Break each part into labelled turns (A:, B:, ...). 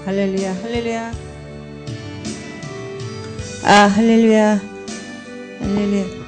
A: 할렐루야, 할렐루야. 할렐루야, 할렐루야.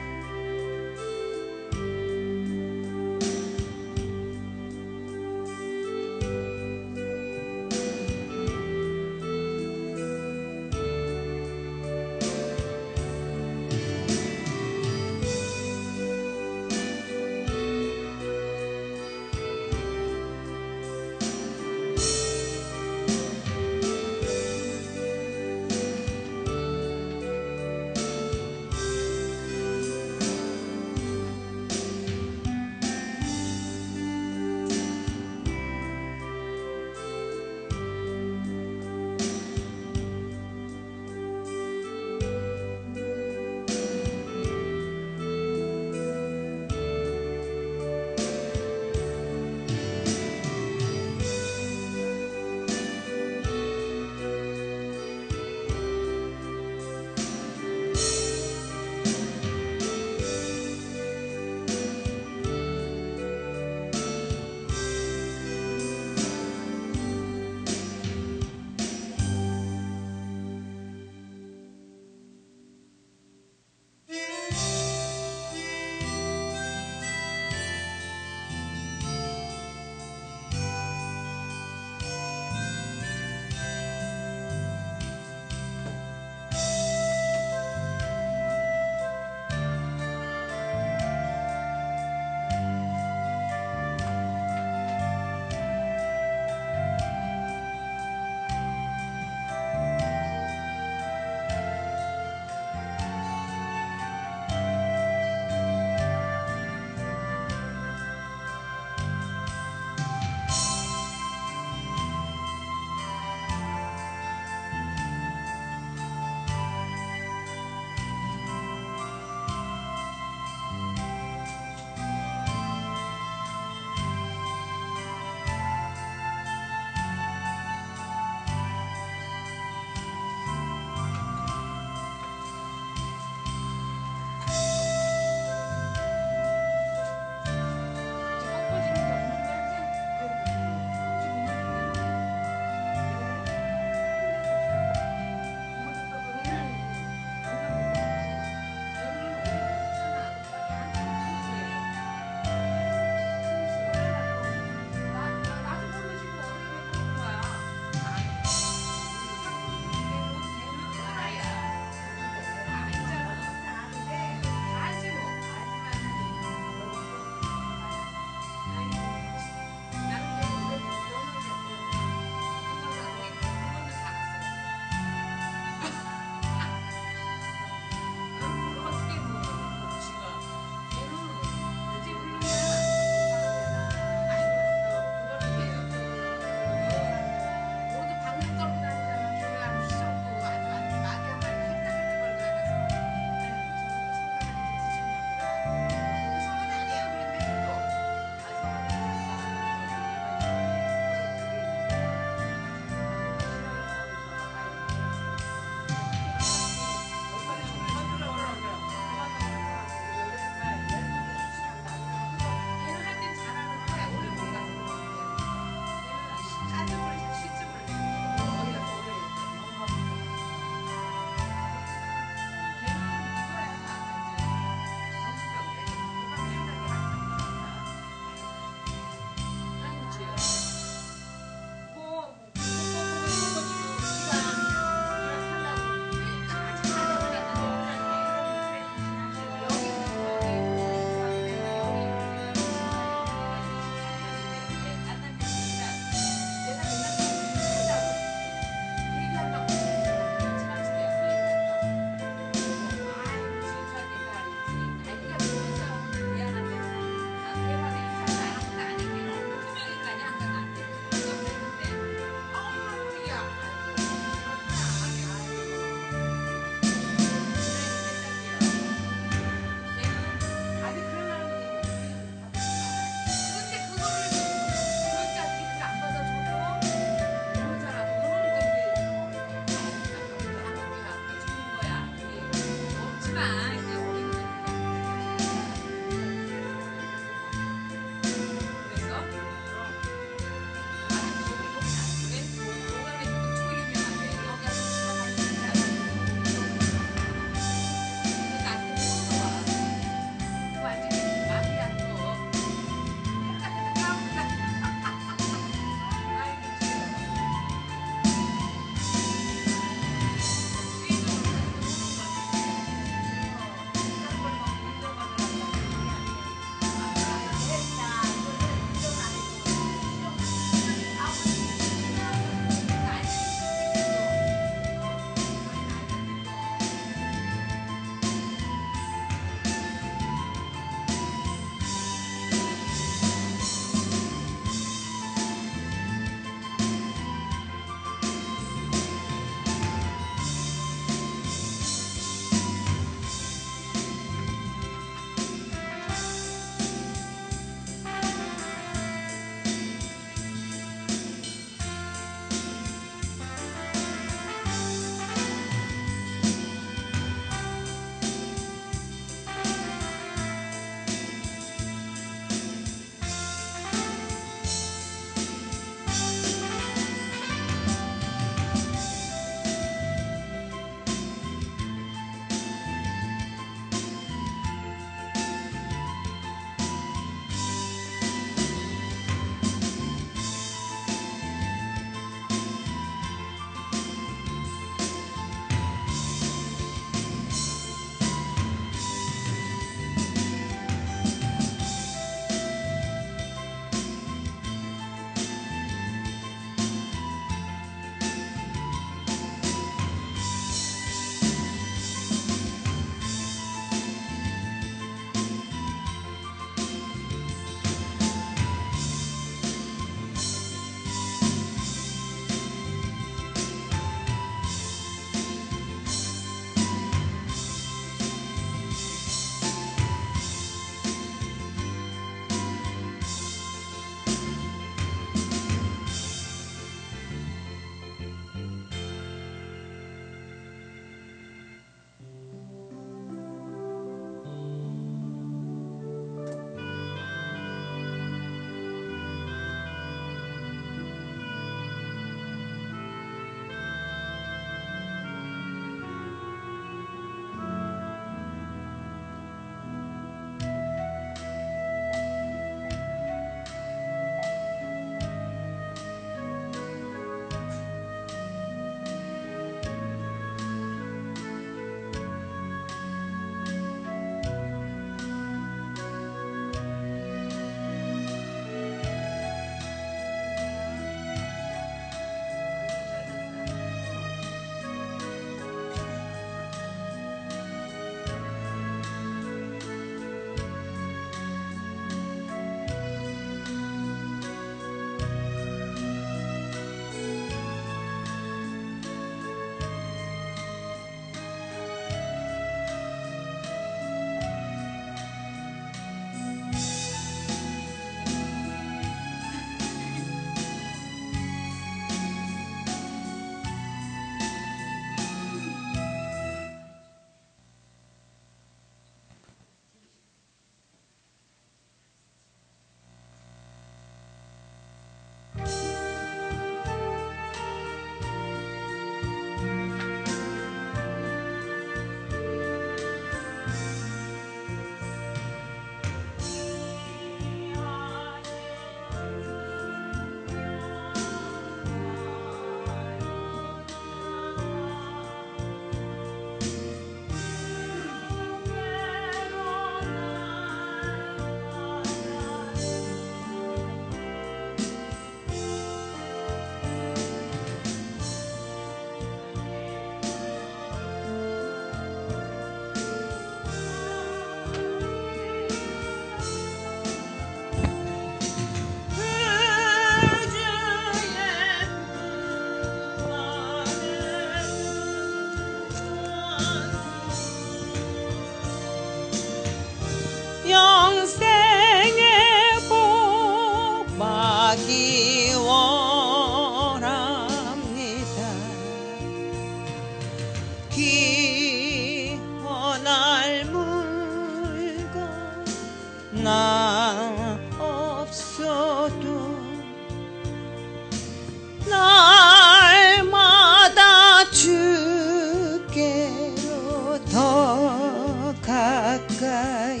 A: 가까이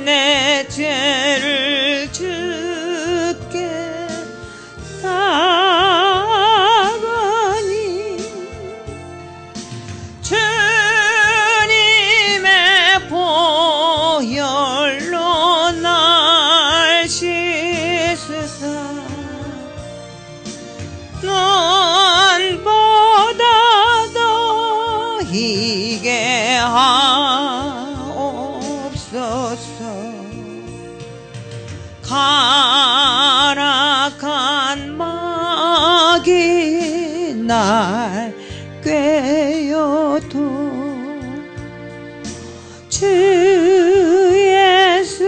A: 내 죄를 주께 다가니 주님의 보혈로 날 씻으사 눈보다 더 희게 하옵소서. 가락한 막이 날 꿰어도 주 예수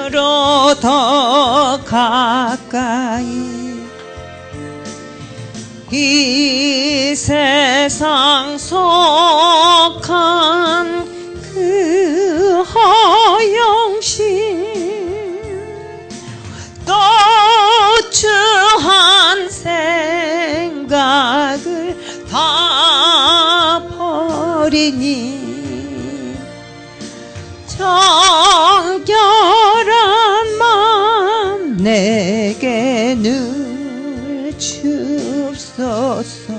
A: 녀로 더 가까이 이 세상 속한 그 허영심 또 추한 생각을 다 버리니 정결한 마음 내게 늘 주옵소서.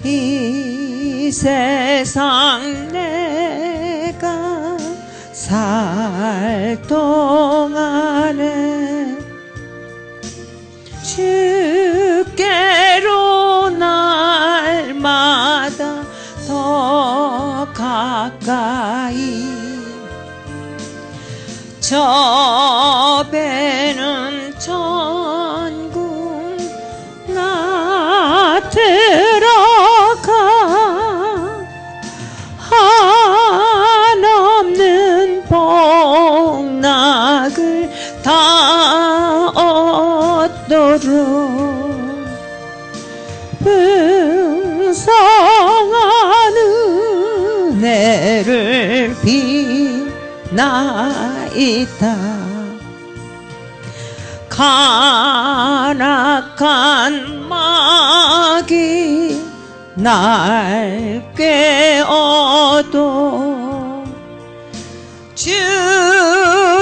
A: 이 세상 내가 살 동안에 주께로 날마다 더 가까이 저 배는 천국 나 들어가 한없는 복락을 다 얻도록 풍성한 은혜를 비나이다. 가락한 막이 날 꿰어도 주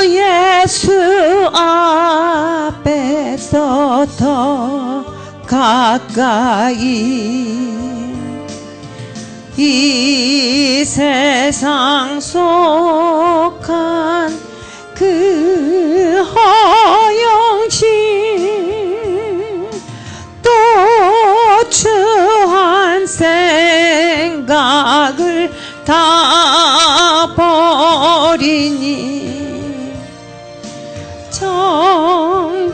A: 예수 앞에서 더 가까이 이 세상 속한 그 허영심 또 추한 생각을 다 버리니 정결한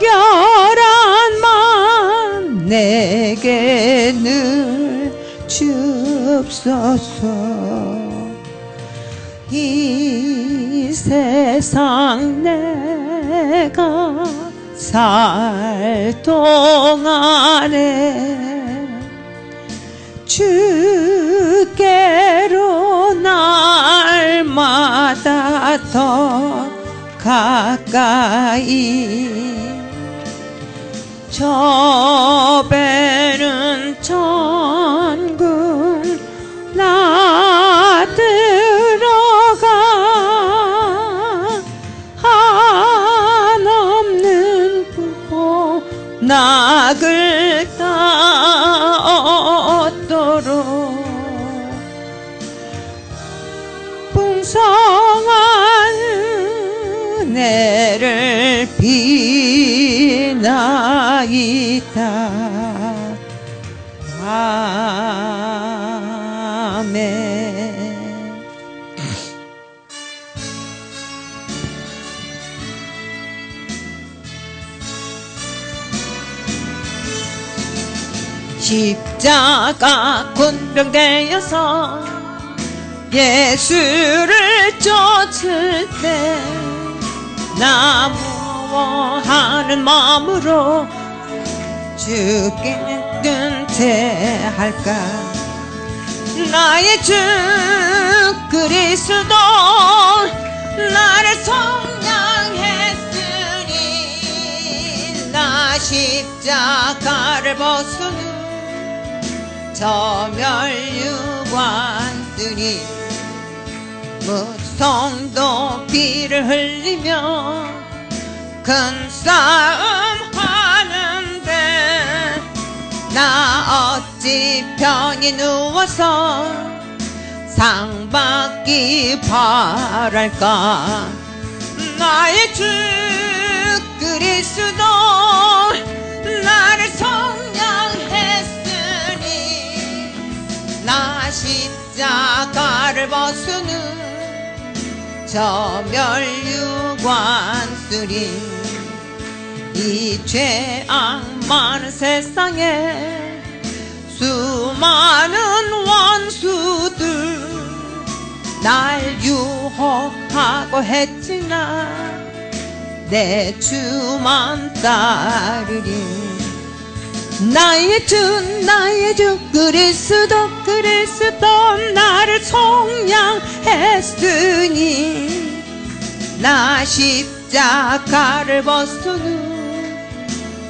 A: 마음 내게 늘 주옵소서. 이 세상 내가 살 동안에 주께로 날마다 더 가까이 저 배는 천국 나 들어가 한없는 복락을 다 얻도록 풍성한 은혜를 비나이다. 아멘. 십자가 군병되어서 예수를 쫓을 때 나 무엇하는 마음으로 주께 근태할까. 나의 주 그리스도 나를 속량했으니 나 십자가를 벗은 후 저 멸류관들이 무성도 피를 흘리며 큰 싸움 하는데 나 어찌 편히 누워서 상받기 바랄까. 나의 주 그리스도 나를 속량했으니 나 십자가를 벗으는 저 멸류관 쓰리. 이 죄악 많은 세상에 수많은 원수들 날 유혹하고 했지나 내 주만 따르리. 나의 주 그리스도 나를 속량했으니 나 십자가를 벗으는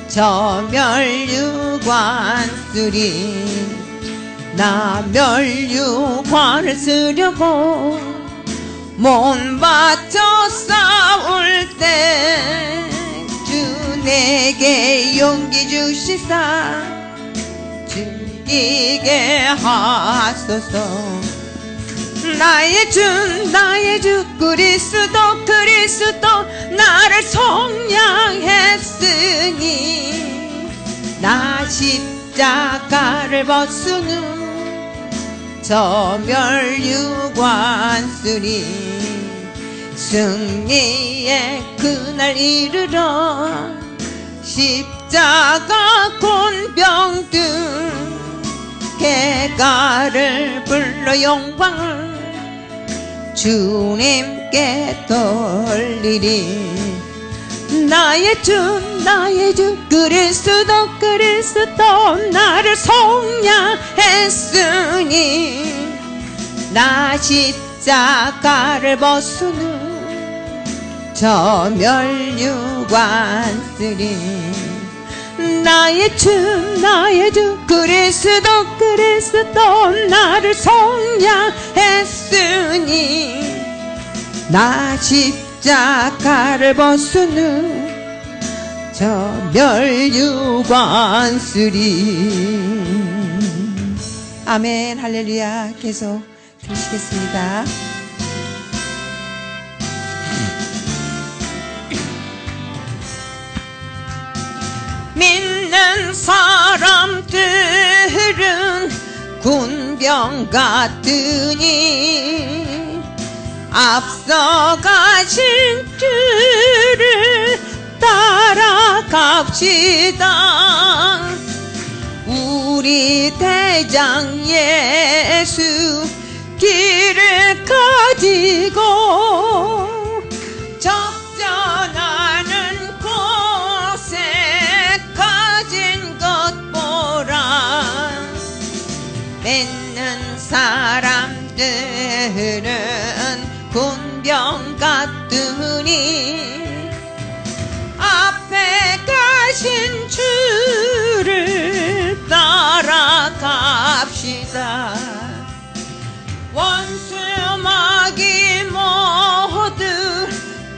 A: 저 멸류관 쓰리. 나 멸류관을 쓰려고 몸 바쳐 싸울 때 주 내게 용기 주시사 즐기게 하소서. 나의 주 그리스도 나를 속량했으니 나 십자가를 벗으는 저 멸류관 쓰리. 승리의 그날 이르러 십자가 곤병들 개가를 불러 영광을 주님께 돌리리. 나의 주 그리스도 나를 속량했으니 나 십자가를 벗으는 저 멸류관 쓰리. 나의 주 그리스도 나를 속량했으니 나 십자가를 벗으는 저 멸류관 쓰리. 아멘. 할렐루야. 계속 들으시겠습니다. 믿는 사람들은 군병 같으니 앞서가신 줄을 따라갑시다. 우리 대장 예수 길을 가지고 적전하는 곳에 가진 것 보라. 믿는 사람들은 군병 같으니 앞에 가신 주를 따라갑시다. 원수 마귀 모두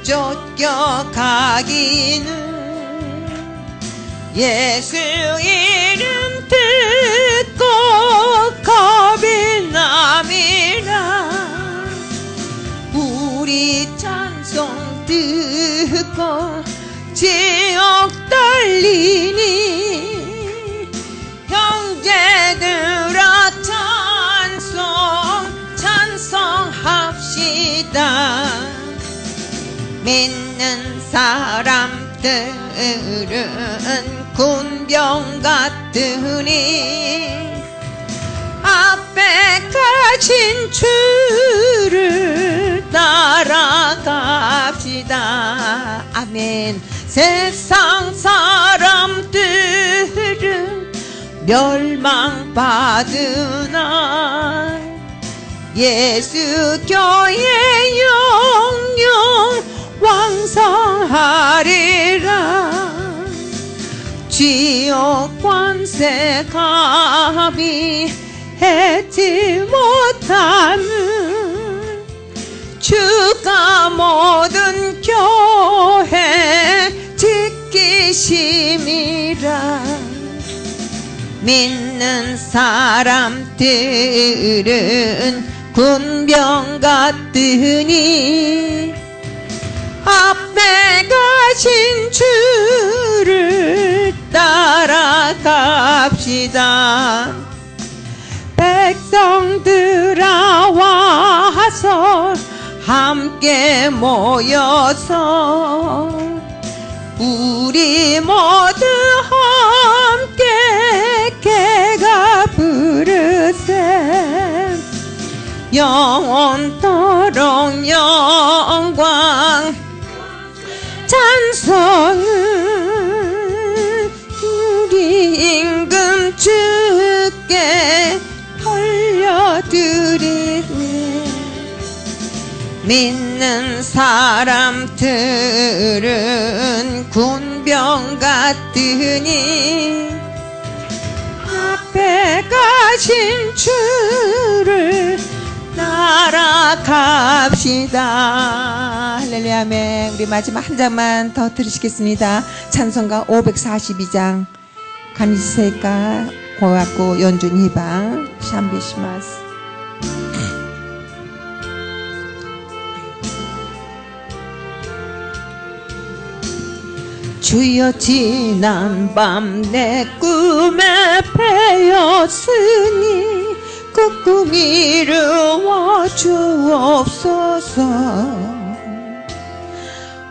A: 쫓겨가기는 예수 이름 듣고 겁이 남이라. 우리 찬송 듣고 지옥 떨리니 형제들아 찬송합시다. 믿는 사람들은 군병 같으니 앞에 가신 주를 따라갑시다. 아멘. 세상 사람들은 멸망받으나 예수 교회 영영 왕성하리라. 지옥 관세 그릇에 가비하지 못하는 주가 모든 교회 지키심이라. 믿는 사람들은 군병 같으니 앞에 가신 주를 따라갑시다. 백성들아 와서 함께 모여서 우리 모두 함께 개가 부르세. 영원토록 영광 찬송은 우리 임금 주께 올려드리네. 믿는 사람들은 군병 같으니 앞에 가신 주를 따라갑시다. 할렐루야, 아멘. 우리 마지막 한 장만 더 들으시겠습니다. 찬송가 542장 간이세이까 고맙고 연준 희방 샴비시마스. 주여 지난 밤 내 꿈에 패였으니 그 꿈 이루어 주옵소서.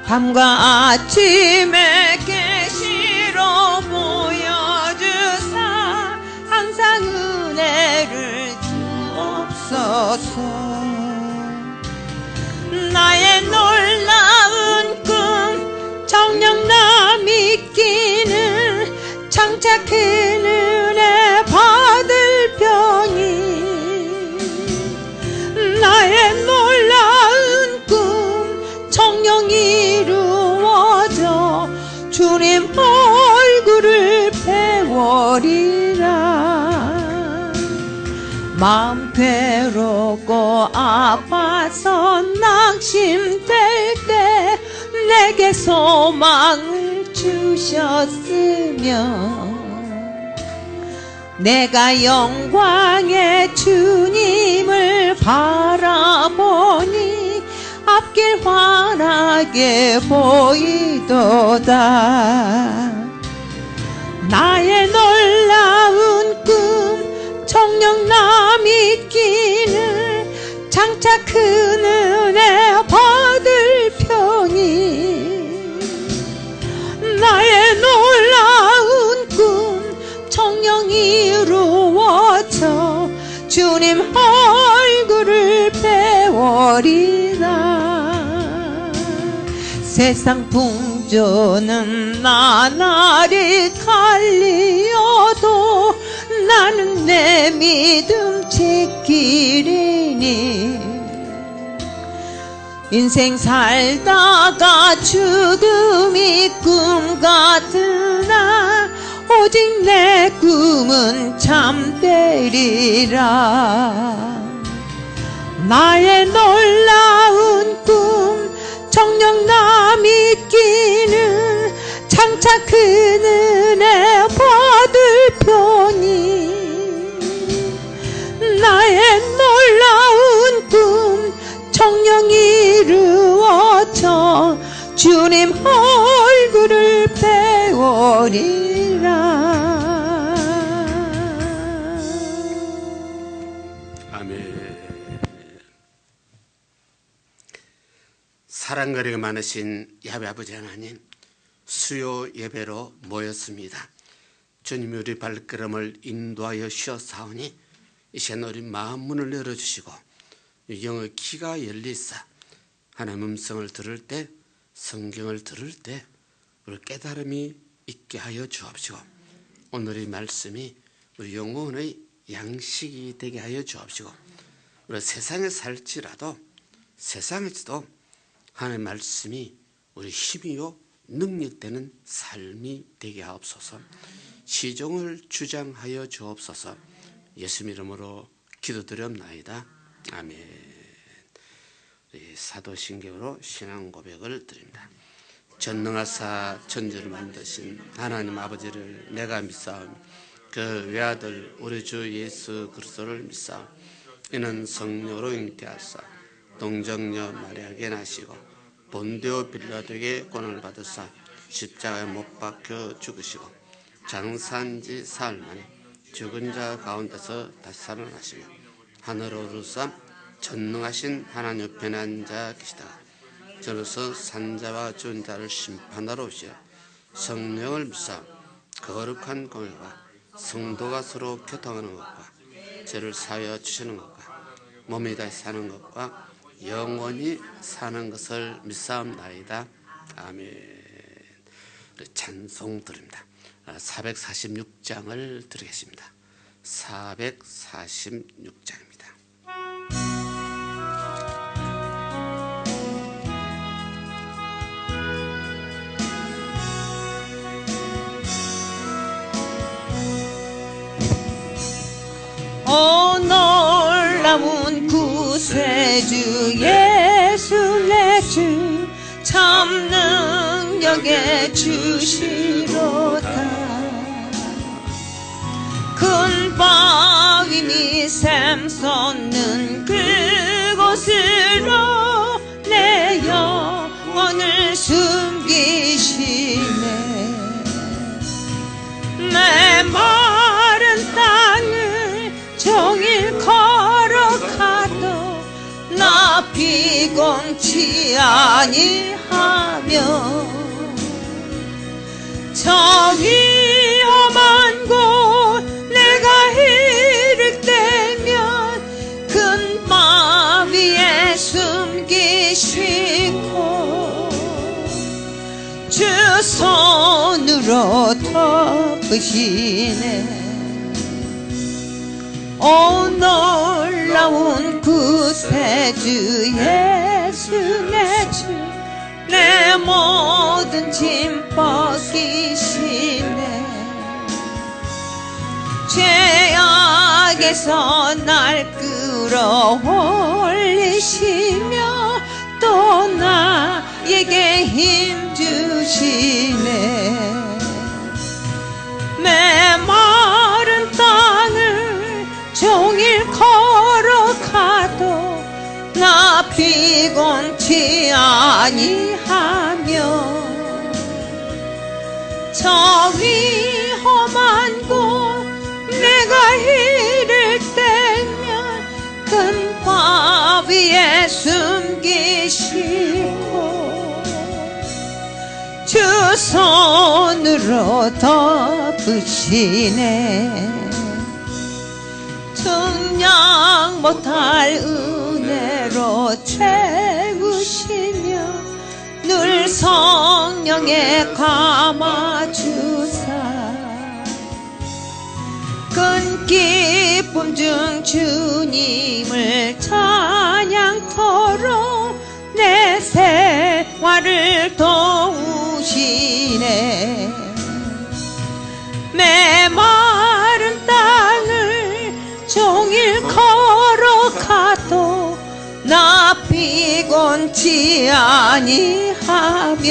A: 밤과 아침에 계시로 보여주사 항상 은혜를 주옵소서. 나의 놀라운 꿈 정녕 나 믿기는 장차 큰 은혜 받을 병이. 나의 놀라운 꿈 정녕 이루어져 주님 얼굴을 배워리라. 마음 괴롭고 아파서 낙심될 때 내게 소망을 주셨으며 내가 영광의 주님을 바라보니 앞길 환하게 보이도다. 나의 놀라운 꿈 정녕 나 믿기는 장차 큰 은혜 받을 편이. 나의 놀라운 꿈 정녕 이루어져 주님 얼굴을 배워리라. 세상 풍조는 나날이 갈리어도 나는 내 믿음 지키리니. 인생 살다가 죽음이 꿈 같으나 오직 내 꿈은 참되리라. 나의 놀라운 꿈 정녕 나 믿기는 장차 큰 은혜 받을 편이. 나의 놀라운 꿈 정녕 이루어져 주님 얼굴을 배워리라.
B: 아멘. 사랑거리가 많으신 야훼 아버지 하나님, 수요 예배로 모였습니다. 주님이 우리 발걸음을 인도하여 주셨사오니 이제 우리 마음 문을 열어주시고 영의 귀가 열리사 하나님 음성을 들을 때, 성경을 들을 때 우리 깨달음이 있게 하여 주옵시고 오늘의 말씀이 우리 영혼의 양식이 되게 하여 주옵시고 우리 세상에 살지라도 세상에서도 하나님의 말씀이 우리 힘이요 능력되는 삶이 되게 하옵소서. 시종을 주장하여 주옵소서. 예수 이름으로 기도드렸나이다. 아멘. 사도신경으로 신앙 고백을 드립니다. 전능하사 천지를 만드신 하나님 아버지를 내가 믿사오니 그 외아들 우리 주 예수 그리스도를 믿사오니 이는 성령으로 잉태하사 동정녀 마리아에게 나시고 본디오 빌라도에게 고난을 받으사 십자가에 못 박혀 죽으시고 장사한 지 사흘 만에 죽은 자 가운데서 다시 살아나시며 하늘로 오르사 전능하신 하나님 옆에 앉아 계시다가 저로서 산자와 죽은 자를 심판하러 오시어 성령을 믿사 거룩한 공회와 성도가 서로 교통하는 것과 죄를 사하여 주시는 것과 몸이 다시 사는 것과 영원히 사는 것을 믿사옵나이다. 아멘. 찬송 드립니다. 446장을 드리겠습니다. 446장입니다.
A: 오 놀라운 구세주 예수 내 주 참 능력의 주시로다. 큰 바위 및 샘솟는 그곳으로 내 영혼을 숨기시네. 내 마른 땅을 종일 걸어가도 나 피곤치 아니하며 저 위험한 곳 내가 이를 때면 큰 바위에 숨기시고 주 손으로 덮으시네. 오 놀라운 구세주 예수 내 주 내 모든 짐 벗기시네. 죄악에서 날 끌어올리시며 또 나에게 힘 주시네. 메마른 땅을 종일 걸어가도 나 피곤치 아니하며 저 위험한 곳 내가 이를 때면 큰 바위에 숨기시고 주 손으로 덮으시네. 측량 못할 은혜로 채우시며 늘 성령에 감아주사 큰 기쁨 중 주님을 찬양토록 내 생활을 도우시네. 메마른 땅을 종일 걸어가도 나 피곤치 아니하며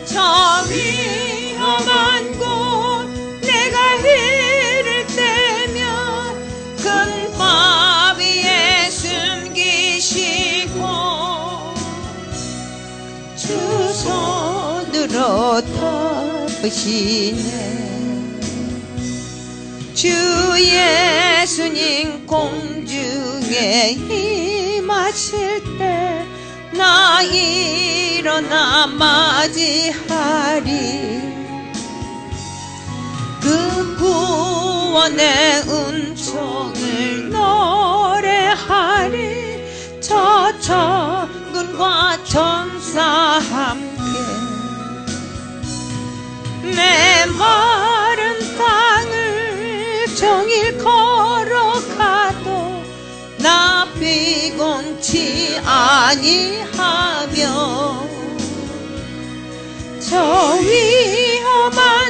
A: 저 위험한 곳 내가 이를 때면 큰 바위에 숨기시고 주 손으로 덮으시네. 주 예수님 공중에 임하실 때 나 일어나 맞이하리. 그 구원의 은총을 노래하리. 저 천군과 천사 함께 메마른 땅을 종일 걸어가도 나 피곤치 아니하며 저 위험한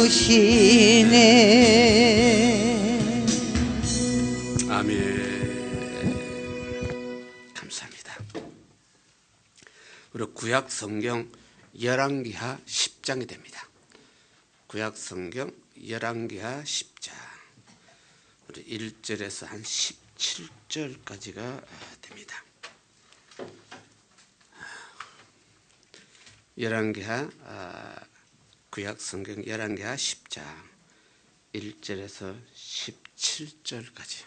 A: 주시네.
B: 아멘. 감사합니다. 우리 구약 성경 열왕기하 10장이 됩니다. 구약 성경 열왕기하 10장 우리 1절에서 한 17절까지가 됩니다. 열왕기하 구약 성경 열왕기하 10장 1절에서 17절까지.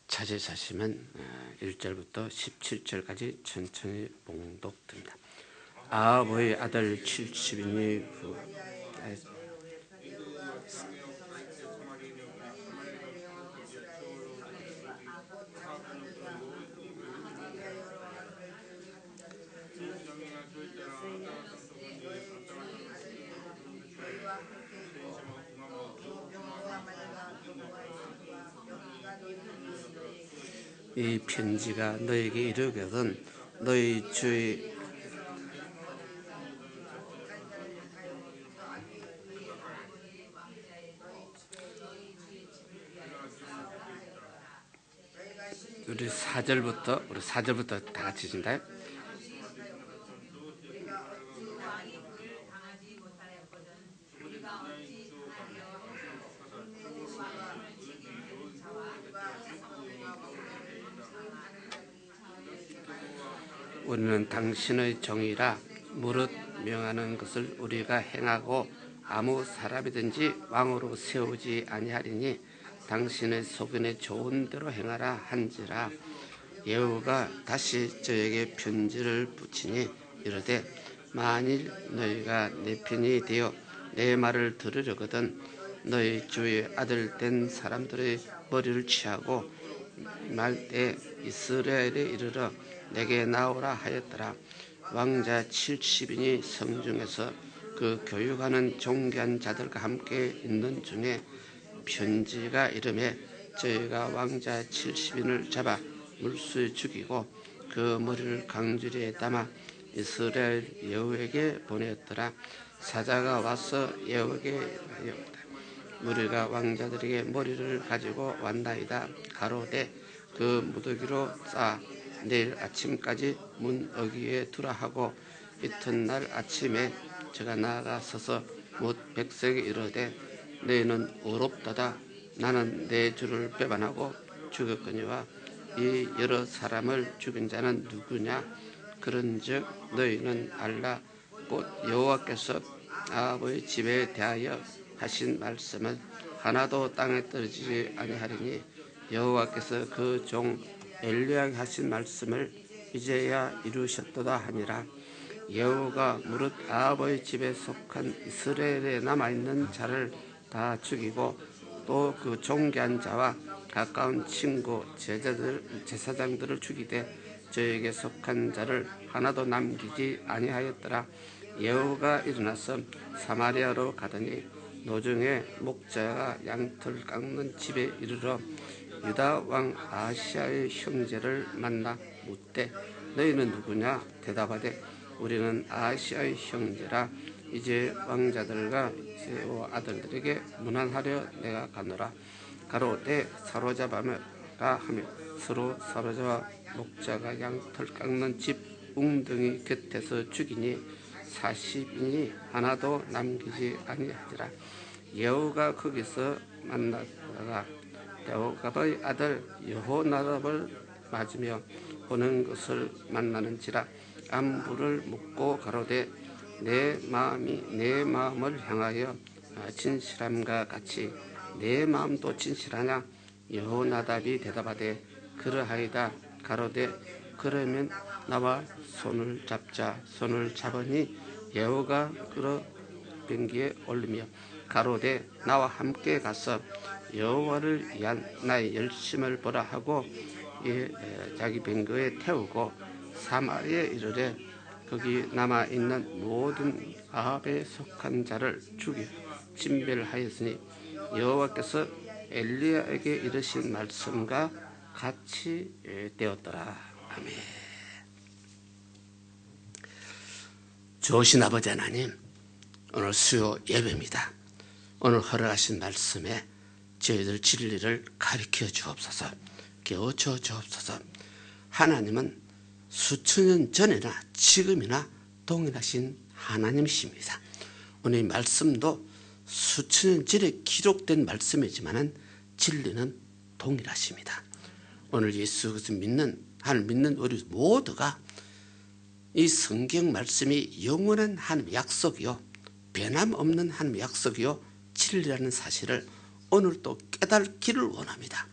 B: 찾으시면 1절부터 17절까지 천천히 봉독됩니다. 아합의 아들 70인이 이 편지가 너에게 이르거든 너희 주의 우리 4절부터 다 같이 신다. 우리는 당신의 정의라 무릇 명하는 것을 우리가 행하고 아무 사람이든지 왕으로 세우지 아니하리니 당신의 소견에 좋은 대로 행하라 한지라. 예후가 다시 저에게 편지를 붙이니 이르되 만일 너희가 내 편이 되어 내 말을 들으려거든 너희 주의 아들 된 사람들의 머리를 취하고 말 때 이스라엘에 이르러 내게 나오라 하였더라. 왕자 70인이 성중에서 그 교육하는 존귀한 자들과 함께 있는 중에 편지가 이르매 저희가 왕자 70인을 잡아 물수에 죽이고 그 머리를 강주리에 담아 이스라엘 예후에게 보냈더라. 사자가 와서 예후에게 이르되 우리가 왕자들에게 머리를 가지고 왔나이다. 가로되 그 무더기로 쌓아 내일 아침까지 문 어귀에 두라 하고 이튿날 아침에 저가 나아가서서 못 백성에게 이르되 너희는 의롭도다. 나는 내 주를 배반하고 죽였거니와 이 여러 사람을 죽인 자는 누구냐. 그런즉 너희는 알라. 곧 여호와께서 아합의 집에 대하여 하신 말씀은 하나도 땅에 떨어지지 아니하리니 여호와께서 그 종 엘리야에게 하신 말씀을 이제야 이루셨도다 하니라. 예후가 무릇 아합의 집에 속한 이스라엘에 남아있는 자를 다 죽이고 또 그 존귀한 자와 가까운 친구 제사장들을 죽이되 저에게 속한 자를 하나도 남기지 아니하였더라. 예후가 일어나서 사마리아로 가더니 노중에 목자가 양털 깎는 집에 이르러 유다 왕 아하시아의 형제를 만나 묻되 너희는 누구냐. 대답하되 우리는 아하시아의 형제라. 이제 왕자들과 제 아들들에게 문안하려 내가 가노라. 가로되 사로잡아가 하며 서로 사로잡아 목자가 양털 깎는 집 웅덩이 곁에서 죽이니 40인이 하나도 남기지 아니하니라. 예후가 거기서 만나다가 여호갑의 아들 여호나답을 맞으며 보는 것을 만나는지라. 안부를 묻고 가로되 내 마음이 내 마음을 향하여 진실함과 같이 내 마음도 진실하냐. 여호나답이 대답하되 그러하이다. 가로되 그러면 나와 손을 잡자. 손을 잡으니 예후가 끌어 병기에 올리며 가로되 나와 함께 가서 여호와를 위한 나의 열심을 보라 하고 자기 병거에 태우고 사마리아에 이르되 거기 남아있는 모든 아합에 속한 자를 죽여 진멸하였으니 여호와께서 엘리야에게 이르신 말씀과 같이 되었더라. 아멘. 좋으신 아버지 하나님, 오늘 수요 예배입니다. 오늘 허락하신 말씀에 저희들 진리를 가르쳐 주옵소서, 깨우쳐 주옵소서. 하나님은 수천 년 전이나 지금이나 동일하신 하나님이십니다. 오늘 이 말씀도 수천 년 전에 기록된 말씀이지만 진리는 동일하십니다. 오늘 예수 그리스도 믿는, 하나님 믿는 우리 모두가 이 성경 말씀이 영원한 하나님의 약속이요, 변함없는 하나님의 약속이요, 진리라는 사실을 오늘 또 깨닫기를 원합니다.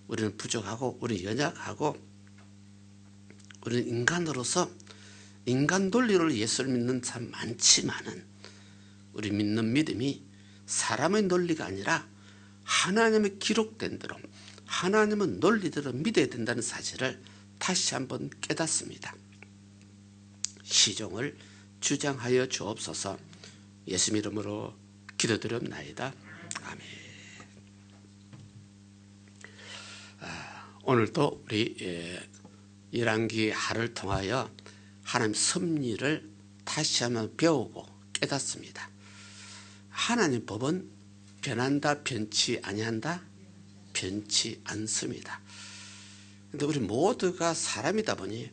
B: 우리는 부족하고, 우리는 연약하고, 우리는 인간으로서 인간 논리로 예수를 믿는 사람 많지만은 우리 믿는 믿음이 사람의 논리가 아니라 하나님의 기록된 대로, 하나님의 논리대로 믿어야 된다는 사실을 다시 한번 깨닫습니다. 시종을 주장하여 주옵소서. 예수 이름으로 기도드렸나이다. 아멘. 오늘도 우리 열왕기 하를 통하여 하나님 섭리를 다시 한번 배우고 깨닫습니다. 하나님 법은 변한다, 변치 아니한다, 변치 않습니다. 그런데 우리 모두가 사람이다 보니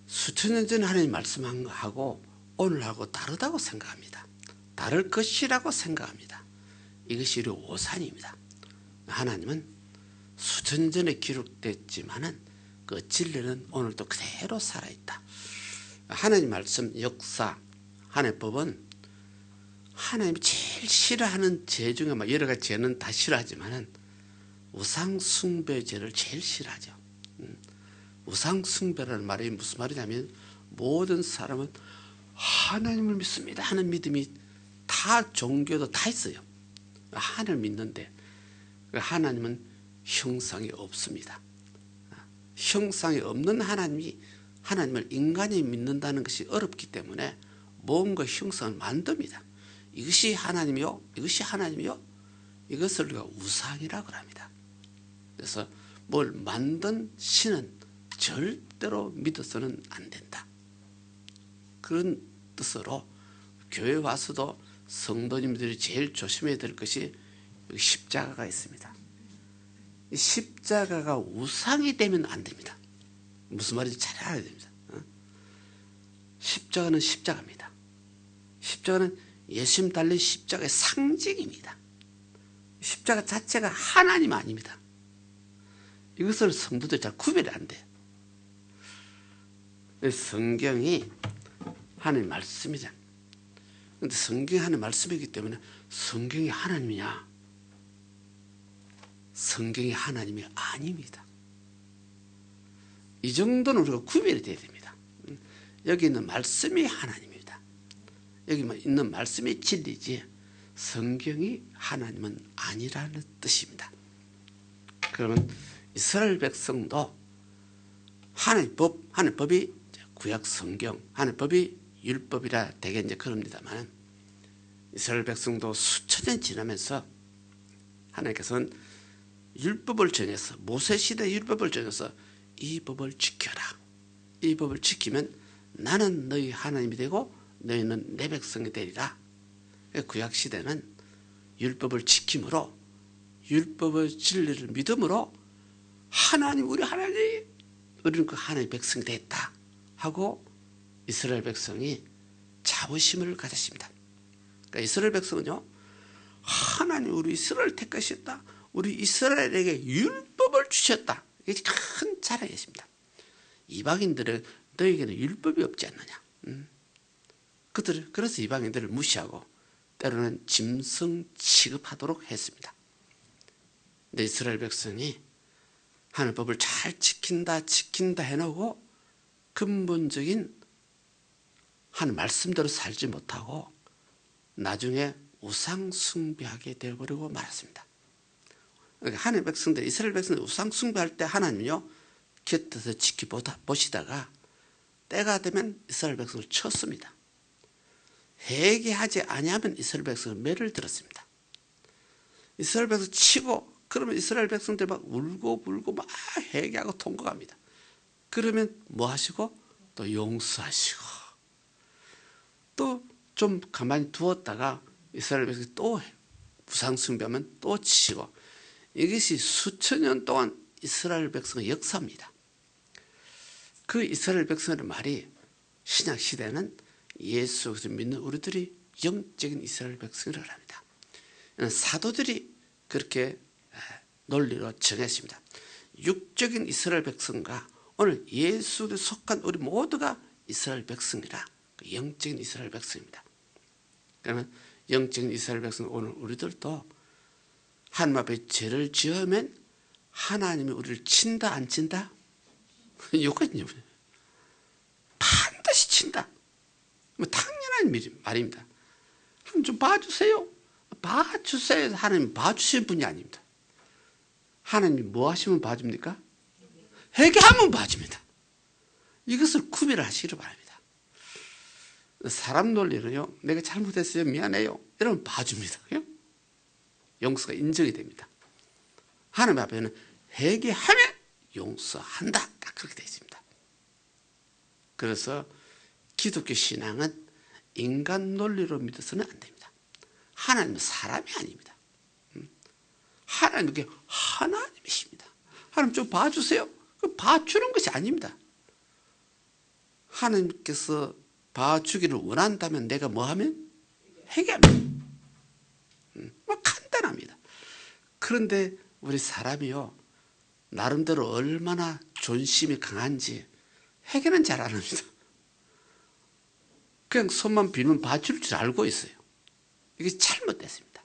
B: 수천 년 전에 하나님 말씀한 거하고 오늘하고 다르다고 생각합니다. 다를 것이라고 생각합니다. 이것이 우리 오산입니다. 하나님은 수천 년 전에 기록됐지만은 그 진리는 오늘도 그대로 살아있다. 하나님 말씀, 역사, 하나님 법은 하나님이 제일 싫어하는 죄 중에 여러 가지 죄는 다 싫어하지만은 우상 숭배죄를 제일 싫어하죠. 우상 숭배라는 말이 무슨 말이냐면 모든 사람은 하나님을 믿습니다 하는 믿음이 다 종교도 다 있어요. 하나님을 믿는데 하나님은 형상이 없습니다. 형상이 없는 하나님을 인간이 믿는다는 것이 어렵기 때문에 뭔가 형상을 만듭니다. 이것이 하나님이요, 이것이 하나님이요, 이것을 우리가 우상이라고 합니다. 그래서 뭘 만든 신은 절대로 믿어서는 안 된다. 그런 뜻으로 교회 와서도 성도님들이 제일 조심해야 될 것이 여기 십자가가 있습니다. 이 십자가가 우상이 되면 안 됩니다. 무슨 말인지 잘 알아야 됩니다. 십자가는 십자가입니다. 십자가는 예수님 달린 십자가의 상징입니다. 십자가 자체가 하나님 아닙니다. 이것을 성도들이 잘 구별이 안 돼요. 성경이 하나님 말씀이잖아. 그런데 성경이 하나님 말씀이기 때문에 성경이 하나님이냐? 성경이 하나님이 아닙니다. 이 정도는 우리가 구별이 돼야 됩니다. 여기 있는 말씀이 하나님입니다. 여기 있는 말씀이 진리지 성경이 하나님은 아니라는 뜻입니다. 그러면 이스라엘 백성도 하나님 법이 구약 성경, 하나님 법이 율법이라 되게 이제 그럽니다만 이스라엘 백성도 수천 년 지나면서 하나님께서는 율법을 정해서 모세시대 율법을 정해서 이 법을 지켜라. 이 법을 지키면 나는 너희 하나님이 되고 너희는 내 백성이 되리라. 구약시대는 율법을 지킴으로 율법의 진리를 믿음으로 하나님 우리 하나님 우리는 그 하나님의 백성이 됐다 하고 이스라엘 백성이 자부심을 가졌습니다. 그러니까 이스라엘 백성은요, 하나님 우리 이스라엘 택하셨다, 우리 이스라엘에게 율법을 주셨다, 이게 큰 자랑이었습니다. 이방인들은 너에게는 율법이 없지 않느냐. 그래서 이방인들을 무시하고 때로는 짐승 취급하도록 했습니다. 근데 이스라엘 백성이 하나님 법을 잘 지킨다 해놓고 근본적인 하나님 말씀대로 살지 못하고 나중에 우상 숭배하게 되어버리고 말았습니다. 그러니까 하나님 백성들, 이스라엘 백성들 우상 숭배할 때 하나님은요 곁에서 지켜보시다가 때가 되면 이스라엘 백성을 쳤습니다. 회개하지 아니하면 이스라엘 백성은 매를 들었습니다. 이스라엘 백성 치고 그러면 이스라엘 백성들 막 울고 불고 막 회개하고 통곡합니다. 그러면 뭐 하시고 또 용서하시고 좀 가만히 두었다가 이스라엘 백성이 또 우상 숭배하면 또 치고, 이것이 수천 년 동안 이스라엘 백성의 역사입니다. 그 이스라엘 백성의 말이 신약 시대는 예수 그리스도를 믿는 우리들이 영적인 이스라엘 백성이라고 합니다. 사도들이 그렇게 논리로 정했습니다. 육적인 이스라엘 백성과 오늘 예수에 속한 우리 모두가 이스라엘 백성이라, 영적인 이스라엘 백성입니다. 그러면 영적인 이스라엘 백성, 오늘 우리들도 하나님 앞에 죄를 지으면 하나님이 우리를 친다 안 친다? 이거거든요. 반드시 친다. 뭐 당연한 말입니다. 하나님 좀 봐주세요. 봐주세요. 하나님 봐주실 분이 아닙니다. 하나님이 뭐 하시면 봐줍니까? 회개하면 봐줍니다. 이것을 구별을 하시기를 바랍니다. 사람 논리는요, 내가 잘못했어요, 미안해요, 이러면 봐줍니다. 용서가 인정이 됩니다. 하나님 앞에는 회개하면 용서한다, 딱 그렇게 되어 있습니다. 그래서 기독교 신앙은 인간 논리로 믿어서는 안 됩니다. 하나님은 사람이 아닙니다. 하나님은 하나님이십니다. 하나님 좀 봐주세요. 봐주는 것이 아닙니다. 하나님께서 봐주기를 원한다면 내가 뭐 하면? 회개합니다. 뭐 간단합니다. 그런데 우리 사람이요, 나름대로 얼마나 존심이 강한지 회개는 잘 안 합니다. 그냥 손만 빌면 봐줄 줄 알고 있어요. 이게 잘못됐습니다.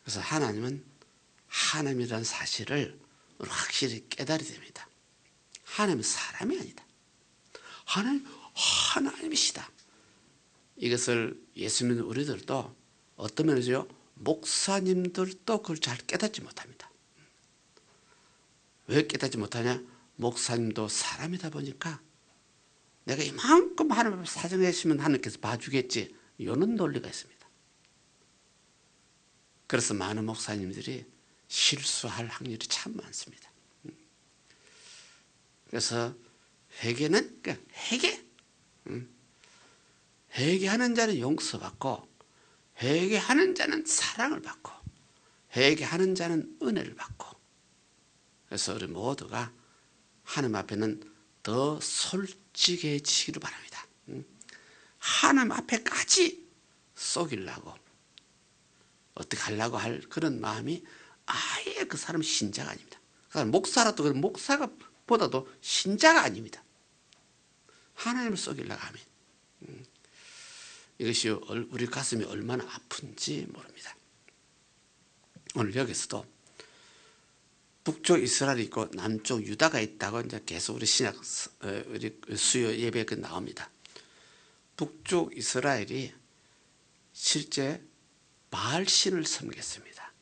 B: 그래서 하나님은 하나님이라는 사실을 확실히 깨달아야 됩니다. 하나님은 사람이 아니다. 하나님, 하나님이시다. 이것을 예수 믿는 우리들도 어떤 면에서요, 목사님들도 그걸 잘 깨닫지 못합니다. 왜 깨닫지 못하냐? 목사님도 사람이다 보니까 내가 이만큼 하나님 앞에 사정했으면 하나님께서 봐주겠지, 이런 논리가 있습니다. 그래서 많은 목사님들이 실수할 확률이 참 많습니다. 그래서 회개는 그냥 회개하는 자는 용서받고, 회개하는 자는 사랑을 받고, 회개하는 자는 은혜를 받고. 그래서 우리 모두가 하나님 앞에는 더 솔직해지기를 바랍니다. 하나님 앞에까지 속이려고, 어떻게 하려고 할 그런 마음이 아예 그 사람은 신자가 아닙니다. 그 사람 목사라도 그런 목사가 보다도 신자가 아닙니다. 하나님을 속이려고 하면 이것이 우리 가슴이 얼마나 아픈지 모릅니다. 오늘 여기서도 북쪽 이스라엘이 있고 남쪽 유다가 있다고 이제 계속 우리 신약 우리 수요 예배에 나옵니다. 북쪽 이스라엘이 실제 바알신을 섬겼습니다.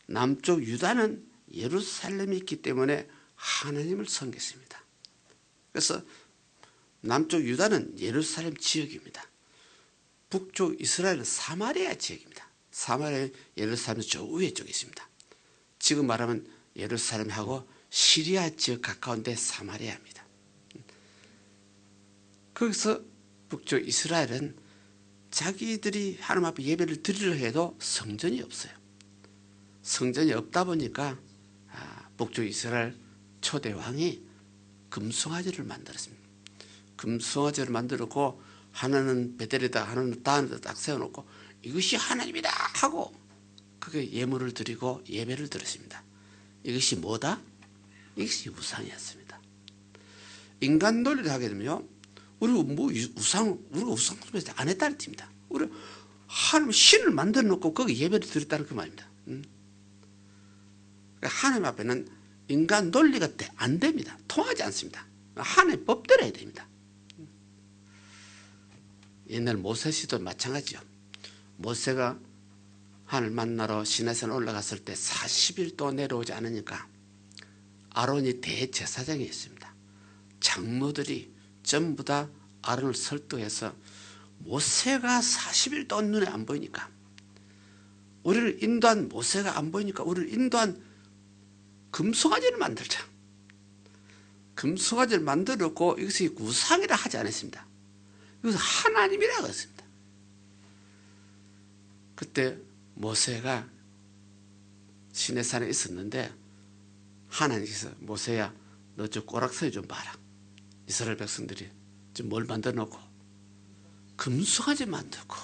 B: 남쪽 유다는 예루살렘이 있기 때문에 하나님을 섬겼습니다. 그래서 남쪽 유다는 예루살렘 지역입니다. 북쪽 이스라엘은 사마리아 지역입니다. 사마리아 예루살렘 저 위에 쪽에 있습니다. 지금 말하면 예루살렘하고 시리아 지역 가까운데 사마리아입니다. 거기서 북쪽 이스라엘은 자기들이 하나님 앞에 예배를 드리려 해도 성전이 없어요. 성전이 없다 보니까 북쪽 이스라엘 초대 왕이 금송아지를 만들었습니다. 금송아지를 만들었고, 하나는 베델에다 하나는 다른데 딱 세워놓고 이것이 하나님이다 하고 그게 예물을 드리고 예배를 드렸습니다. 이것이 뭐다? 이것이 우상이었습니다. 인간 논리를 하게 되면요, 우리가 우리가 우상 숭배 안 했다는 뜻입니다. 우리 하나님 신을 만들어 놓고 거기 예배를 드렸다는 그 말입니다. 하나님 앞에는 인간 논리가 안 됩니다. 통하지 않습니다. 하나님의 법대로 해야 됩니다. 옛날 모세 시도 마찬가지요. 모세가 하나님을 만나러 시내산 올라갔을 때 40일 동안 내려오지 않으니까 아론이 대제사장이 있습니다. 장로들이 전부 다 아론을 설득해서 모세가 40일 동안 눈에 안 보이니까, 우리를 인도한 모세가 안 보이니까 우리를 인도한 금송아지를 만들자. 금송아지를 만들었고 이것이 우상이라 하지 않았습니다. 그래서 하나님이라고 했습니다. 그때 모세가 시내산에 있었는데 하나님께서 모세야 너 저 꼬락서리 좀 봐라. 이스라엘 백성들이 지금 뭘 만들어 놓고 금송아지 만들고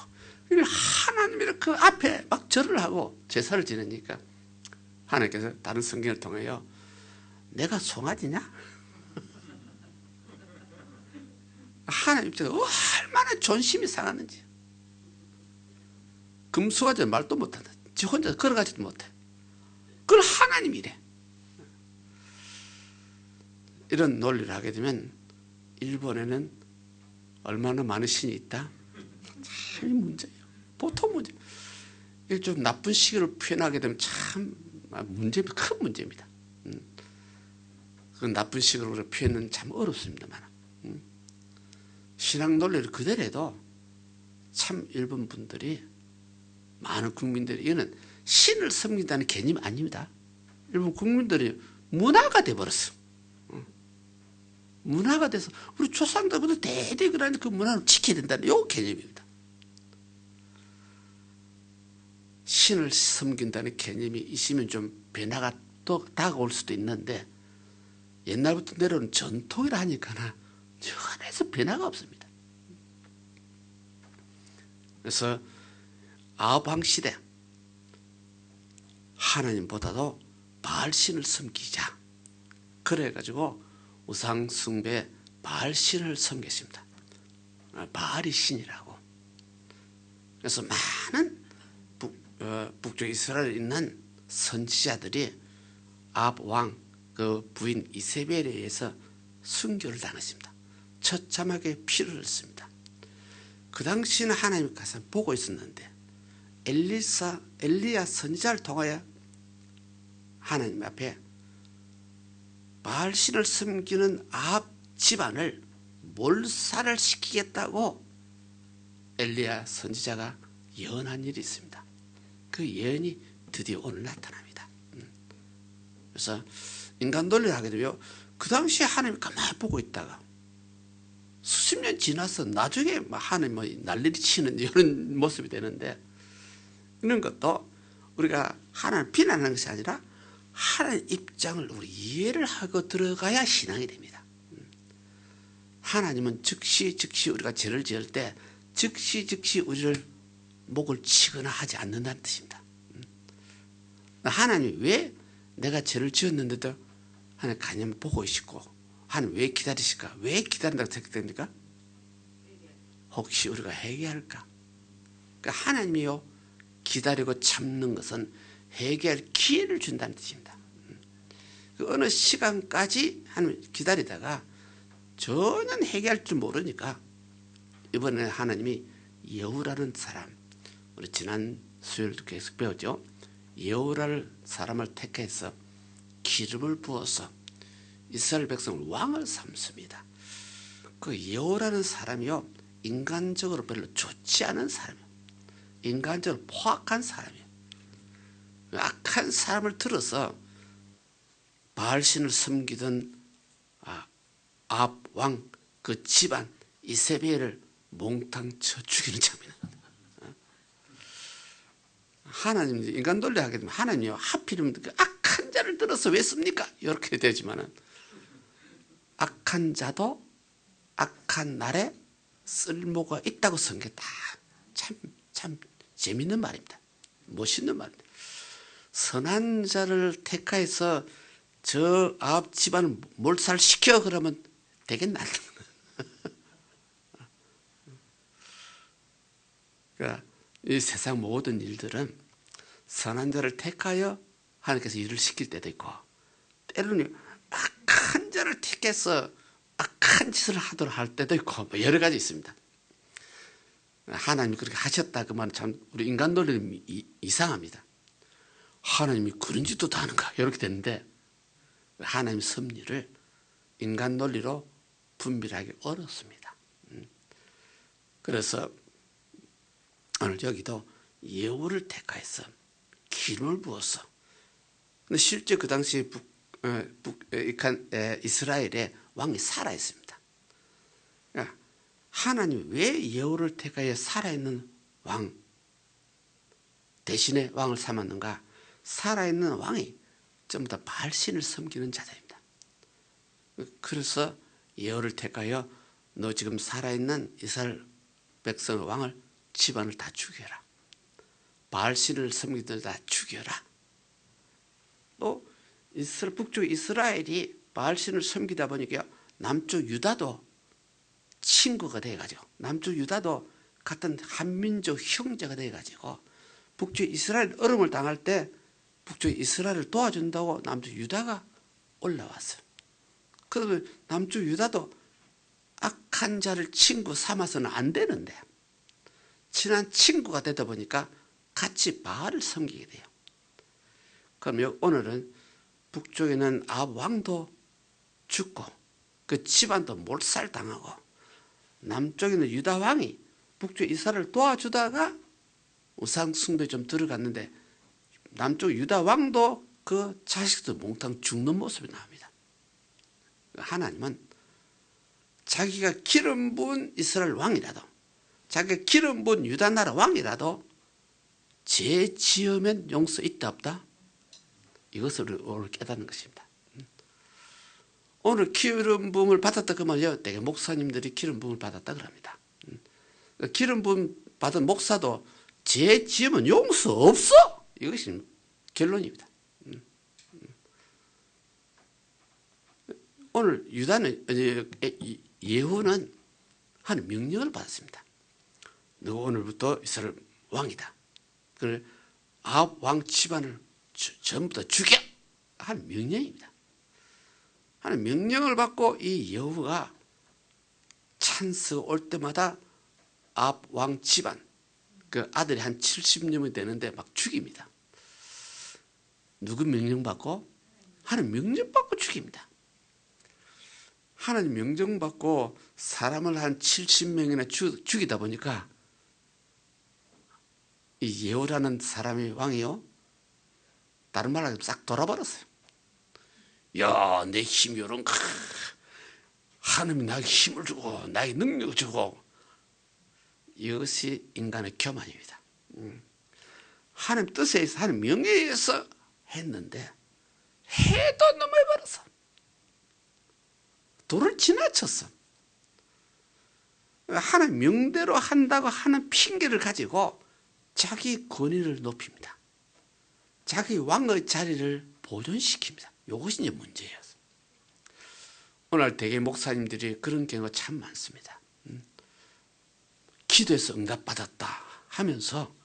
B: 하나님이 그 앞에 막 절을 하고 제사를 지내니까 하나님께서 다른 성경을 통하여 내가 송아지냐? 하나님 입장에서 얼마나 존심이 상하는지. 금송아지는 말도 못한다. 지 혼자 걸어가지도 못해. 그걸 하나님이래. 이런 논리를 하게 되면 일본에는 얼마나 많은 신이 있다? 참 문제예요. 보통 문제. 좀 나쁜 시기를 표현하게 되면 참 큰 문제입니다. 그 나쁜 식으로 표현은 참 어렵습니다만 신앙 논리를 그대로 해도 참 일본 분들이 많은 국민들이 이거는 신을 섬긴다는 개념이 아닙니다. 일본 국민들이 문화가 돼버렸어. 문화가 돼서 우리 조상들부터 대대히 그러는 그 문화를 지켜야 된다는 요 개념입니다. 신을 섬긴다는 개념이 있으면 좀 변화가 또 다가올 수도 있는데 옛날부터 내려오는 전통이라 하니까나 전에서 변화가 없습니다. 그래서 아합왕 시대 하나님보다도 바알신을 섬기자 그래가지고 우상 숭배 바알신을 섬겼습니다. 바알이 신이라고. 그래서 많은 북쪽 이스라엘에 있는 선지자들이 아합왕 그 부인 이세벨에 의해서 순교를 당했습니다. 처참하게 피를 흘렸습니다. 그 당시에는 하나님이 가서 보고 있었는데 엘리야 선지자를 통하여 하나님 앞에 바알신을 섬기는 아합 집안을 몰살을 시키겠다고 엘리야 선지자가 예언한 일이 있습니다. 그 예언이 드디어 오늘 나타납니다. 그래서 인간 논리를 하게 되면 그 당시에 하나님이 가만히 보고 있다가 수십 년 지나서 나중에 하나님이 난리를 치는 이런 모습이 되는데 이런 것도 우리가 하나님 비난하는 것이 아니라 하나님 입장을 우리 이해를 하고 들어가야 신앙이 됩니다. 하나님은 즉시 우리가 죄를 지을 때 즉시 우리를 목을 치거나 하지 않는다는 뜻입니다. 하나님이 왜 내가 죄를 지었는데도 하나님 가념을 보고 있고 하나님 왜 기다리실까? 왜 기다린다고 생각됩니까? 혹시 우리가 회개할까? 그러니까 하나님이요 기다리고 참는 것은 회개할 기회를 준다는 뜻입니다. 그 어느 시간까지 하나님 기다리다가 전혀 회개할 줄 모르니까 이번에 하나님이 여우라는 사람, 우리 지난 수요일도 계속 배웠죠. 여우라는 사람을 택해서 기름을 부어서 이스라엘 백성을 왕을 삼습니다. 그 여우라는 사람이요 인간적으로 별로 좋지 않은 사람이에요. 인간적으로 포악한 사람이에요. 악한 사람을 들어서 바알신을 섬기던 아합 왕 그 집안 이세벨을 몽땅 쳐 죽이는 장면입니다. 하나님 인간 논리 하게 되면 하나님이요 하필이면 그 악한 자를 들어서 왜 씁니까? 이렇게 되지만은 악한 자도 악한 날에 쓸모가 있다고 성경에 참 재밌는 말입니다. 멋있는 말입니다. 선한 자를 택하여서 저 아합 집안을 몰살시켜 그러면 되겠나? 그러니까 이 세상 모든 일들은 선한 자를 택하여 하나님께서 일을 시킬 때도 있고 때로는 악한 자를 택해서 악한 짓을 하도록 할 때도 있고 여러 가지 있습니다. 하나님이 그렇게 하셨다 그 말은 참 우리 인간 논리는 이상합니다. 하나님이 그런 짓도 다 하는가 이렇게 되는데 하나님 섭리를 인간 논리로 분별하기 어렵습니다. 그래서 오늘 여기도 여우를 택하여서 기름을 부어서 근데 실제 그 당시에 이스라엘에 왕이 살아 있습니다. 하나님 왜 예후를 택하여 살아있는 왕 대신에 왕을 삼았는가? 살아있는 왕이 전부 다 바알신을 섬기는 자들입니다. 그래서 예후를 택하여 너 지금 살아있는 이스라엘 백성의 왕을 집안을 다 죽여라. 바알신을 섬기들 다 죽여라. 또 북쪽 이스라엘이 바알신을 섬기다 보니까 남쪽 유다도 친구가 돼가지고 남쪽 유다도 같은 한민족 형제가 돼가지고 북쪽 이스라엘 어려움을 당할 때 북쪽 이스라엘을 도와준다고 남쪽 유다가 올라왔어요. 그래서 남쪽 유다도 악한 자를 친구 삼아서는 안 되는데 친한 친구가 되다 보니까 같이 바알을 섬기게 돼요. 그럼 오늘은 북쪽에는 아합 왕도 죽고 그 집안도 몰살당하고 남쪽에는 유다 왕이 북쪽 이스라엘을 도와주다가 우상 숭배에 좀 들어갔는데 남쪽 유다 왕도 그 자식도 몽땅 죽는 모습이 나옵니다. 하나님은 자기가 기름 부은 이스라엘 왕이라도 자기가 기름 부은 유다 나라 왕이라도 죄 지으면 용서 있다 없다? 이것을 오늘 깨닫는 것입니다. 오늘 기름 부음을 받았다 그러면요, 되게 목사님들이 기름 부음을 받았다 그럽니다. 기름 부음 받은 목사도 죄 지으면 용서 없어! 이것이 결론입니다. 오늘 유다는 예후는 한 명령을 받았습니다. 너 오늘부터 이스라엘 왕이다. 그래 아합 왕 집안을 전부 다 죽여! 한 명령입니다. 하는 명령을 받고 이 예후가 찬스가 올 때마다 아합 왕 집안 그 아들이 한 70년이 되는데 막 죽입니다. 누구 명령 받고? 하나님 명령 받고 죽입니다. 하나님 명령 받고 사람을 한 70명이나 죽이다 보니까 이 예후라는 사람이 왕이요, 다른 말로 하면 싹 돌아버렸어요. 야, 내 힘이 이런 하나님이 나에게 힘을 주고 나에게 능력을 주고, 이것이 인간의 교만입니다. 하나님 뜻에 의해서 하나님 명예에 의해서 했는데 해도 넘어버렸어. 도를 지나쳤어. 하나님 명대로 한다고 하는 핑계를 가지고 자기 권위를 높입니다. 자기 왕의 자리를 보존시킵니다. 이것이 이제 문제예요. 오늘 대개 목사님들이 그런 경우가 참 많습니다. 기도해서 응답받았다 하면서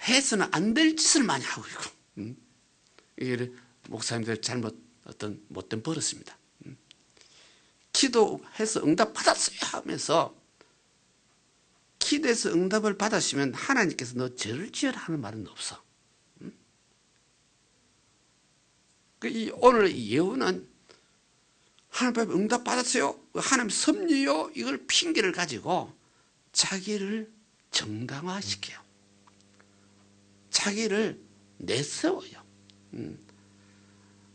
B: 해서는 안 될 짓을 많이 하고 있고, 이게 목사님들 잘못 어떤 못된 버릇입니다. 기도해서 응답받았어요 하면서, 기도해서 응답을 받으시면 하나님께서 너 죄를 지어라 하는 말은 없어. 오늘 예후는 하나님 앞에 응답받았어요, 하나님 섭리요, 이걸 핑계를 가지고 자기를 정당화시켜요. 자기를 내세워요.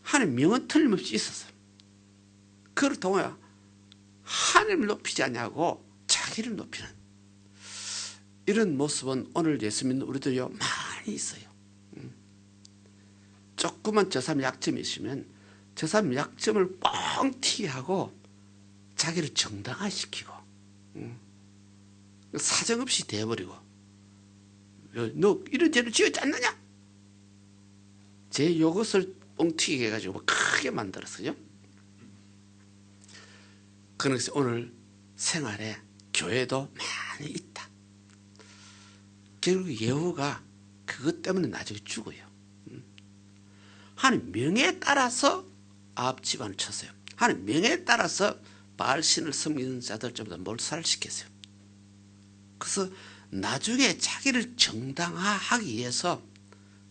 B: 하나님 명은 틀림없이 있었어요. 그걸 통해 하나님을 높이지 않냐고 자기를 높이는 이런 모습은 오늘 예수 믿는 우리들요 많이 있어요. 조그만 저 사람 약점이 있으면 저 사람 약점을 뻥 튀게 하고 자기를 정당화시키고 사정없이 돼버리고, 너 이런 죄를 지었지 않느냐? 제 이것을 뻥튀기게 해가지고 크게 만들었어요. 그래서 오늘 생활에 교회도 많이 있다. 결국 예후가 그것 때문에 나중에 죽어요. 하나님 명예에 따라서 아합 집안을 쳤어요. 하나님 명예에 따라서 바알신을 섬기는 자들 전부 다 몰살시켰어요. 그래서 나중에 자기를 정당화하기 위해서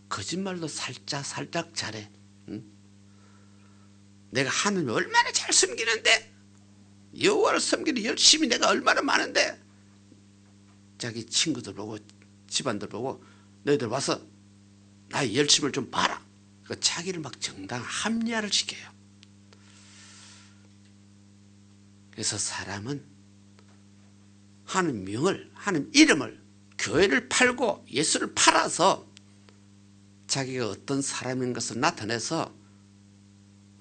B: 거짓말도 살짝 잘해. 내가 하나님을 얼마나 잘 섬기는데, 여호와를 섬기는 열심히 내가 얼마나 많은데, 자기 친구들 보고 집안들 보고 너희들 와서 나의 열심을 좀 봐라. 자기를 막 정당 합리화를 시켜요. 그래서 사람은 하나님 명을, 하나님 이름을, 교회를 팔고 예수를 팔아서 자기가 어떤 사람인 것을 나타내서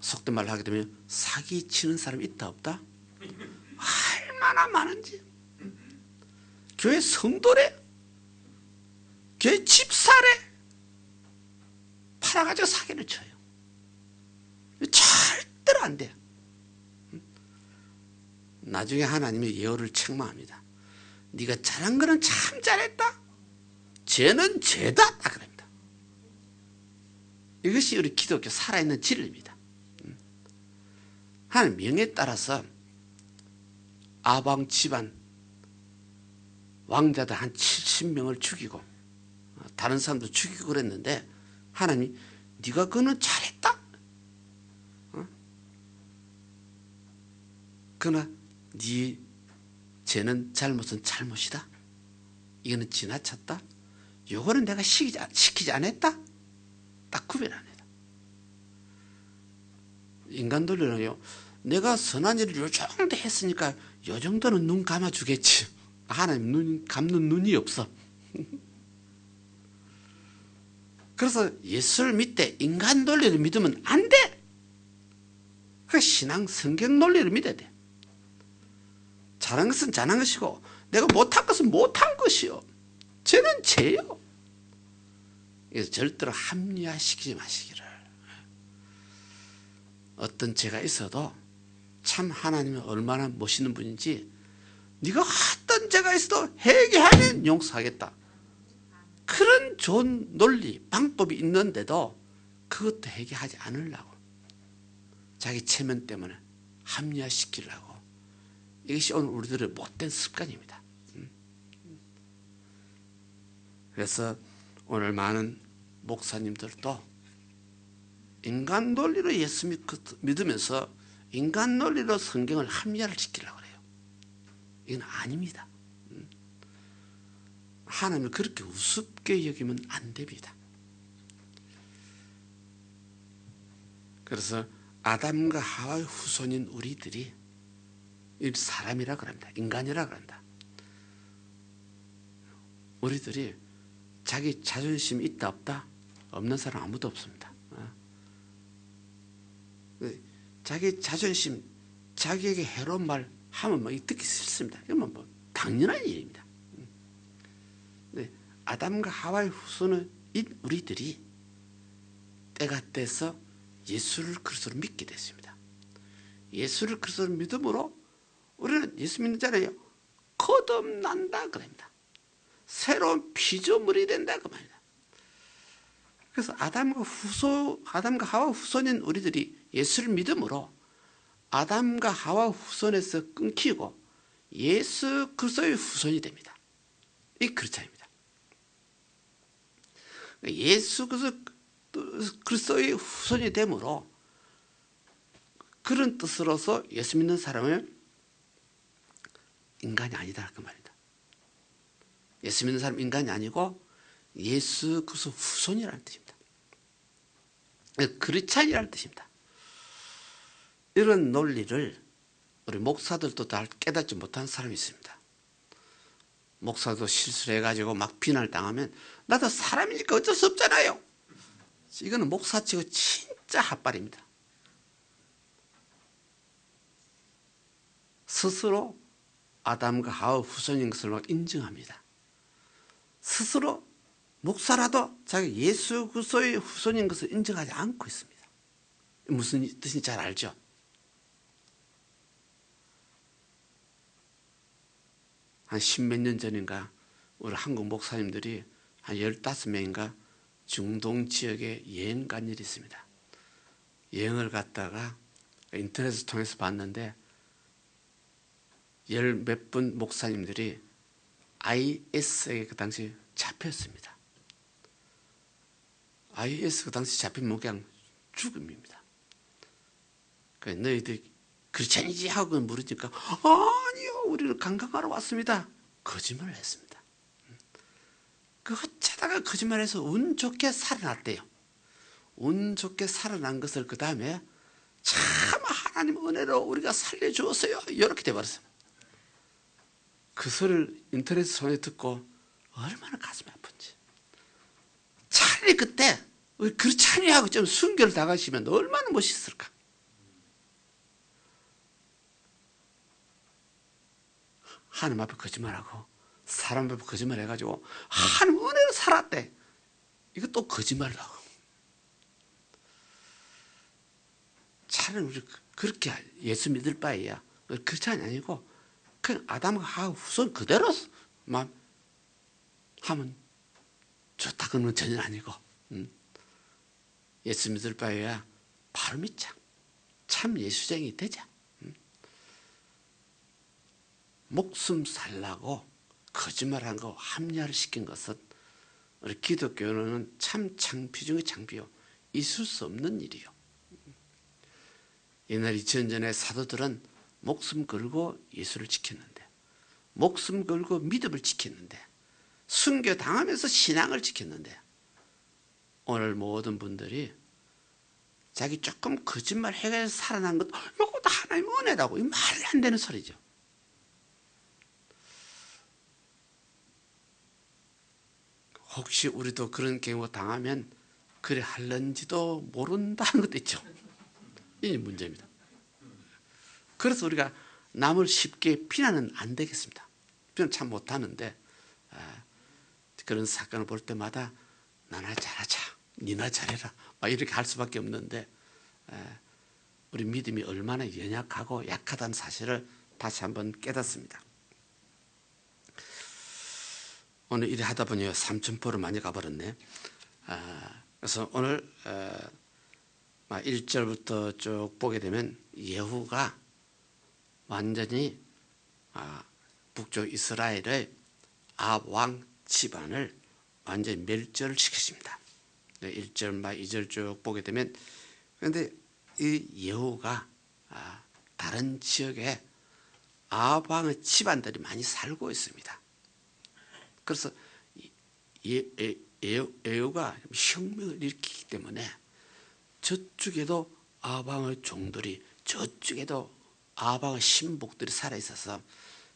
B: 속된 말로 하게 되면 사기치는 사람이 있다 없다? 얼마나 많은지. 교회 성도래, 교회 집사래 팔아가지고 사기를 쳐요. 절대로 안 돼요. 나중에 하나님이 예호를 책망합니다. 네가 잘한 거는 참 잘했다, 죄는 죄다, 딱 그럽니다. 이것이 우리 기독교 살아있는 진리입니다. 하나님 명에 따라서 아방 집안 왕자들 한 70명을 죽이고 다른 사람도 죽이고 그랬는데 하나님이 네가 그거는 잘했다, 그러나 네 죄는 잘못은 잘못이다, 이거는 지나쳤다, 요거는 내가 시키지 않았다, 딱 구별합니다. 인간 논리는요, 내가 선한 일을 요 정도 했으니까 요 정도는 눈 감아주겠지. 하나님 눈 감는 눈이 없어. 그래서 예수를 믿되 인간 논리를 믿으면 안 돼. 그 신앙 성경 논리를 믿어야 돼. 잘한 것은 잘한 것이고 내가 못한 것은 못한 것이요, 죄는 죄요. 그래서 절대로 합리화시키지 마시기를. 어떤 죄가 있어도 참 하나님은 얼마나 멋있는 분인지, 네가 어떤 죄가 있어도 회개하면 용서하겠다, 그런 좋은 논리 방법이 있는데도 그것도 회개하지 않으려고 자기 체면 때문에 합리화시키려고. 이것이 오늘 우리들의 못된 습관입니다. 그래서 오늘 많은 목사님들도 인간 논리로 예수 믿으면서 인간 논리로 성경을 합리화를 시키려고 그래요. 이건 아닙니다. 하나님을 그렇게 우습게 여기면 안 됩니다. 그래서 아담과 하와의 후손인 우리들이 사람이라 그럽니다. 인간이라 그런다. 우리들이 자기 자존심이 있다 없다? 없는 사람 아무도 없습니다. 자기 자존심, 자기에게 해로운 말 하면 뭐 듣기 싫습니다. 이건 뭐 당연한 일입니다. 아담과 하와의 후손은 우리들이 때가 돼서 예수를 그리스도로 믿게 됐습니다. 예수를 그리스도로 믿음으로 우리는 예수 믿는 자라요 거듭난다 그럽니다. 새로운 피조물이 된다 그 말이다. 그래서 아담과 하와 후손인 우리들이 예수를 믿음으로 아담과 하와 후손에서 끊기고 예수 그리스도의 후손이 됩니다. 이 그렇잖아요. 예수 그리스도의 후손이 되므로 그런 뜻으로서 예수 믿는 사람은 인간이 아니다 그 말이다. 예수 믿는 사람은 인간이 아니고 예수 그리스도 후손이라는 뜻입니다. 크리스찬이라는 뜻입니다. 이런 논리를 우리 목사들도 다 깨닫지 못한 사람이 있습니다. 목사도 실수를 해가지고 막 비난을 당하면 나도 사람이니까 어쩔 수 없잖아요. 이거는 목사치고 진짜 핫발입니다. 스스로 아담과 하와 후손인 것을 막 인정합니다. 스스로 목사라도 자기 예수 그리스도의 후손인 것을 인정하지 않고 있습니다. 무슨 뜻인지 잘 알죠? 한 10몇 년 전인가 우리 한국 목사님들이 한 15명인가 중동 지역에 여행 간 일이 있습니다. 여행을 갔다가 인터넷을 통해서 봤는데 10몇 분 목사님들이 IS에게 그 당시 잡혔습니다. IS 그 당시 잡힌 목양 죽음입니다. 그러니까 너희들 크리스찬이지 하고 물으니까 아니요 우리는 관광하러 왔습니다. 거짓말을 했습니다. 그 어쩌다가 거짓말해서 운 좋게 살아났대요. 운 좋게 살아난 것을 그 다음에 참 하나님 은혜로 우리가 살려주었어요 이렇게 돼버렸어요. 그 소리를 인터넷 손에 듣고 얼마나 가슴이 아픈지. 차라리 그때 그렇지 않냐고 좀 순교를 당하시면 얼마나 멋있을까. 하나님 앞에 거짓말하고 사람 앞에 거짓말해가지고 하나님 은혜로 살았대. 이거 또 거짓말을 하고. 차라리 우리 그렇게 예수 믿을 바에야 그렇지 아니고 그냥 아담과 하와 후손 그대로 하면 좋다 그러면 전혀 아니고 예수 믿을 바에야 바로 믿자. 참 예수쟁이 되자. 목숨 살라고 거짓말한 거 합리화를 시킨 것은 우리 기독교는 참 창피 중의 창피요. 있을 수 없는 일이요. 옛날 2000년 전에 사도들은 목숨 걸고 예수를 지켰는데, 목숨 걸고 믿음을 지켰는데, 순교 당하면서 신앙을 지켰는데, 오늘 모든 분들이 자기 조금 거짓말 해가지고 살아난 것, 이거 다 하나님의 은혜라고. 이 말이 안 되는 소리죠. 혹시 우리도 그런 경우가 당하면 그래 할런지도 모른다는 것도 있죠. 이 문제입니다. 그래서 우리가 남을 쉽게 비난은 안 되겠습니다. 비난 참 못하는데 그런 사건을 볼 때마다 나나 잘하자, 니나 잘해라 막 이렇게 할 수밖에 없는데 우리 믿음이 얼마나 연약하고 약하다는 사실을 다시 한번 깨닫습니다. 오늘 일을 하다 보니 삼천포를 많이 가버렸네. 그래서 오늘 1절부터 쭉 보게 되면 예후가 완전히 북쪽 이스라엘의 아합 집안을 완전히 멸절을 시켰습니다. 1절, 2절 쭉 보게 되면 그런데 이 예후가 다른 지역에 아합 왕의 집안들이 많이 살고 있습니다. 그래서 예후가 혁명을 일으키기 때문에 저쪽에도 아합 왕의 종들이 저쪽에도 아합 왕의 신복들이 살아있어서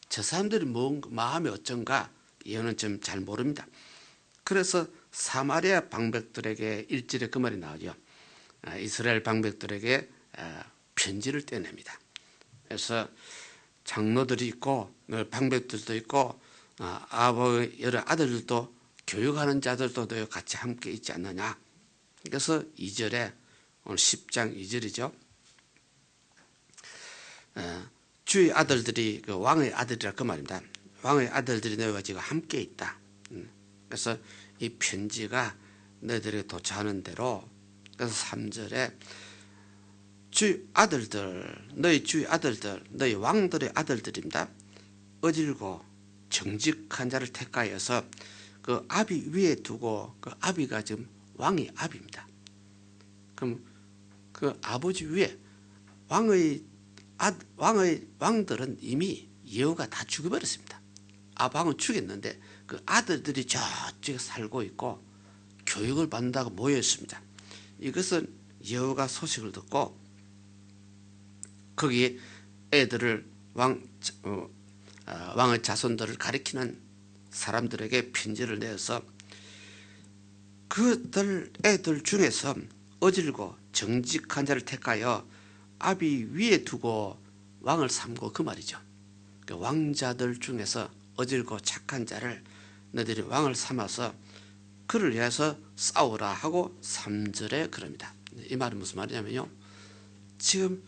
B: 저 사람들이 마음이 어쩐가 예후는 좀 잘 모릅니다. 그래서 사마리아 방백들에게 1절에 그 말이 나오죠. 이스라엘 방백들에게 편지를 떼냅니다. 그래서 장로들이 있고 방백들도 있고 아버의 여러 아들들도 교육하는 자들도 같이 함께 있지 않느냐. 그래서 2절에 오늘 10장 2절이죠. 주의 아들들이 그 왕의 아들이라 그 말입니다. 왕의 아들들이 너희와 지금 함께 있다. 그래서 이 편지가 너희들에게 도착하는 대로 그래서 3절에 주의 아들들 너희 주의 아들들 너희 왕들의 아들들입니다. 어질고 정직한 자를 택하여서 그 아비 위에 두고 그 아비가 지금 왕의 아비입니다. 그럼 그 아버지 위에 왕들은 이미 예후가 다 죽여버렸습니다. 왕은 죽였는데 그 아들들이 저쪽에 살고 있고 교육을 받는다고 모여 있습니다. 이것은 예후가 소식을 듣고 거기에 애들을 왕의 자손들을 가리키는 사람들에게 편지를 내어서 그들 애들 중에서 어질고 정직한 자를 택하여 아비 위에 두고 왕을 삼고 그 말이죠. 그 왕자들 중에서 어질고 착한 자를 너희들이 왕을 삼아서 그를 위해서 싸우라 하고 3절에 그럽니다. 이 말은 무슨 말이냐면요. 지금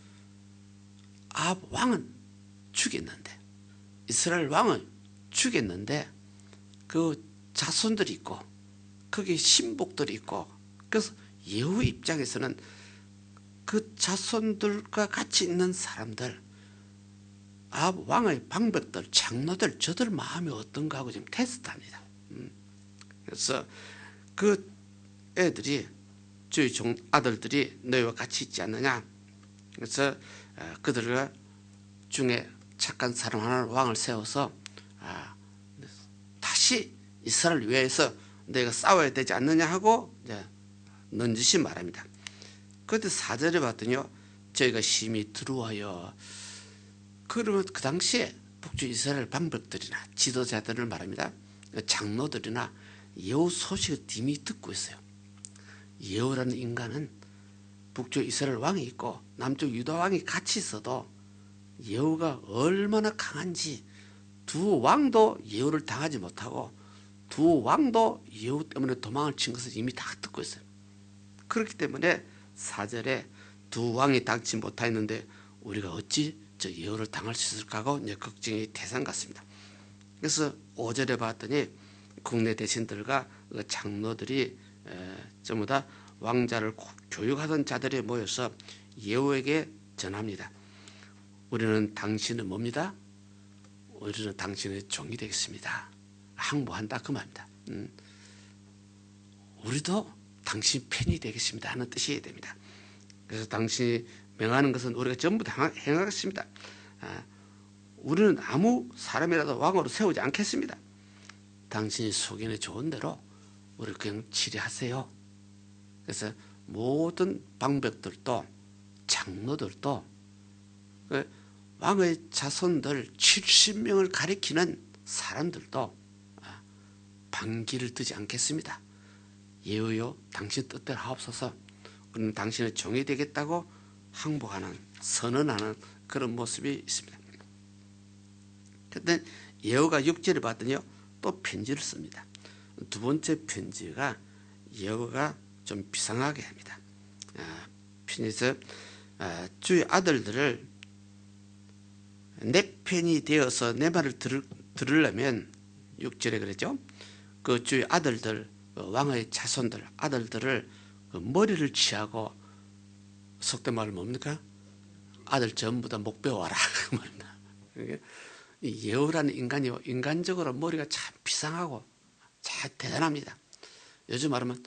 B: 아합 왕은 죽였는데 이스라엘 왕은 죽였는데 그 자손들이 있고 거기에 신복들이 있고 그래서 예후 입장에서는 그 자손들과 같이 있는 사람들 아합 왕의 방백들 장로들 저들 마음이 어떤가 하고 지금 테스트합니다. 그래서 그 애들이 주의 아들들이 너희와 같이 있지 않느냐. 그래서 그들 중에 착한 사람 하나를 왕을 세워서 다시 이스라엘 위해서 너희가 싸워야 되지 않느냐 하고 넌지시 말합니다. 그때 4절에 봤더니요. 저희가 심히 두려워요. 그러면 그 당시에 북쪽 이스라엘 방백들이나 지도자들을 말합니다. 장로들이나 예후 소식을 이미 듣고 있어요. 예후라는 인간은 북쪽 이스라엘 왕이 있고 남쪽 유다 왕이 같이 있어도 예후가 얼마나 강한지 두 왕도 예후를 당하지 못하고 두 왕도 예후 때문에 도망을 친 것을 이미 다 듣고 있어요. 그렇기 때문에 4절에 두 왕이 당치 못하였는데 우리가 어찌 저 예후를 당할 수 있을까 하고 이제 걱정이 태산 같습니다. 그래서 5절에 봤더니 국내 대신들과 장로들이 전부 다 왕자를 교육하던 자들이 모여서 예후에게 전합니다. 우리는 당신은 뭡니다? 우리는 당신의 종이 되겠습니다. 항복한다 그 말입니다. 우리도 당신 편이 되겠습니다 하는 뜻이 됩니다. 그래서 당신이 명하는 것은 우리가 전부 다 행하겠습니다. 우리는 아무 사람이라도 왕으로 세우지 않겠습니다. 당신이 속인에 좋은 대로 우리를 그냥 치리하세요. 그래서 모든 방백들도 장로들도 왕의 자손들 70명을 가리키는 사람들도 반기를 뜨지 않겠습니다. 예후여 당신 뜻대로 하옵소서. 우리는 당신의 종이 되겠다고 항복하는 선언하는 그런 모습이 있습니다. 그런데 예후가 6절에 봤더니요 또 편지를 씁니다. 두 번째 편지가 예후가 좀 비상하게 합니다. 편지에서 주의 아들들을 내 편이 되어서 내 말을 들으려면 6절에 그랬죠. 그 주의 아들들 왕의 자손들 아들들을 머리를 치하고 속된 말은 뭡니까? 아들 전부 다 목 베어와라 그 말입니다. 예후라는 인간이요 인간적으로 머리가 참 비상하고 참 대단합니다. 요즘 말하면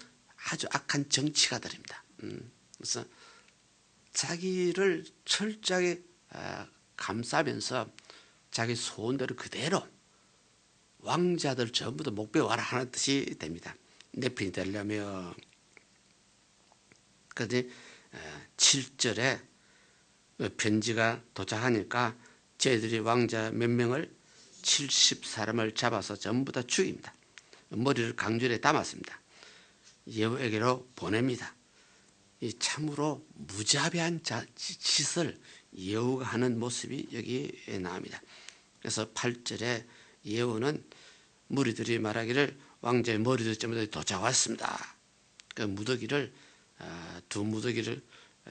B: 아주 악한 정치가들입니다. 그래서 자기를 철저하게 감싸면서 자기 소원대로 그대로 왕자들 전부 다 목 베어와라 하는 뜻이 됩니다. 내 편이 되려면 그래서 7절에 편지가 도착하니까 저희들이 왕자 몇 명을 70사람을 잡아서 전부 다 죽입니다. 머리를 강줄에 담았습니다. 예후에게로 보냅니다. 이 참으로 무자비한 짓을 예후가 하는 모습이 여기에 나옵니다. 그래서 8절에 예후는 무리들이 말하기를 왕자의 머리도 전부 다 도착왔습니다. 그 무더기를 두 무더기를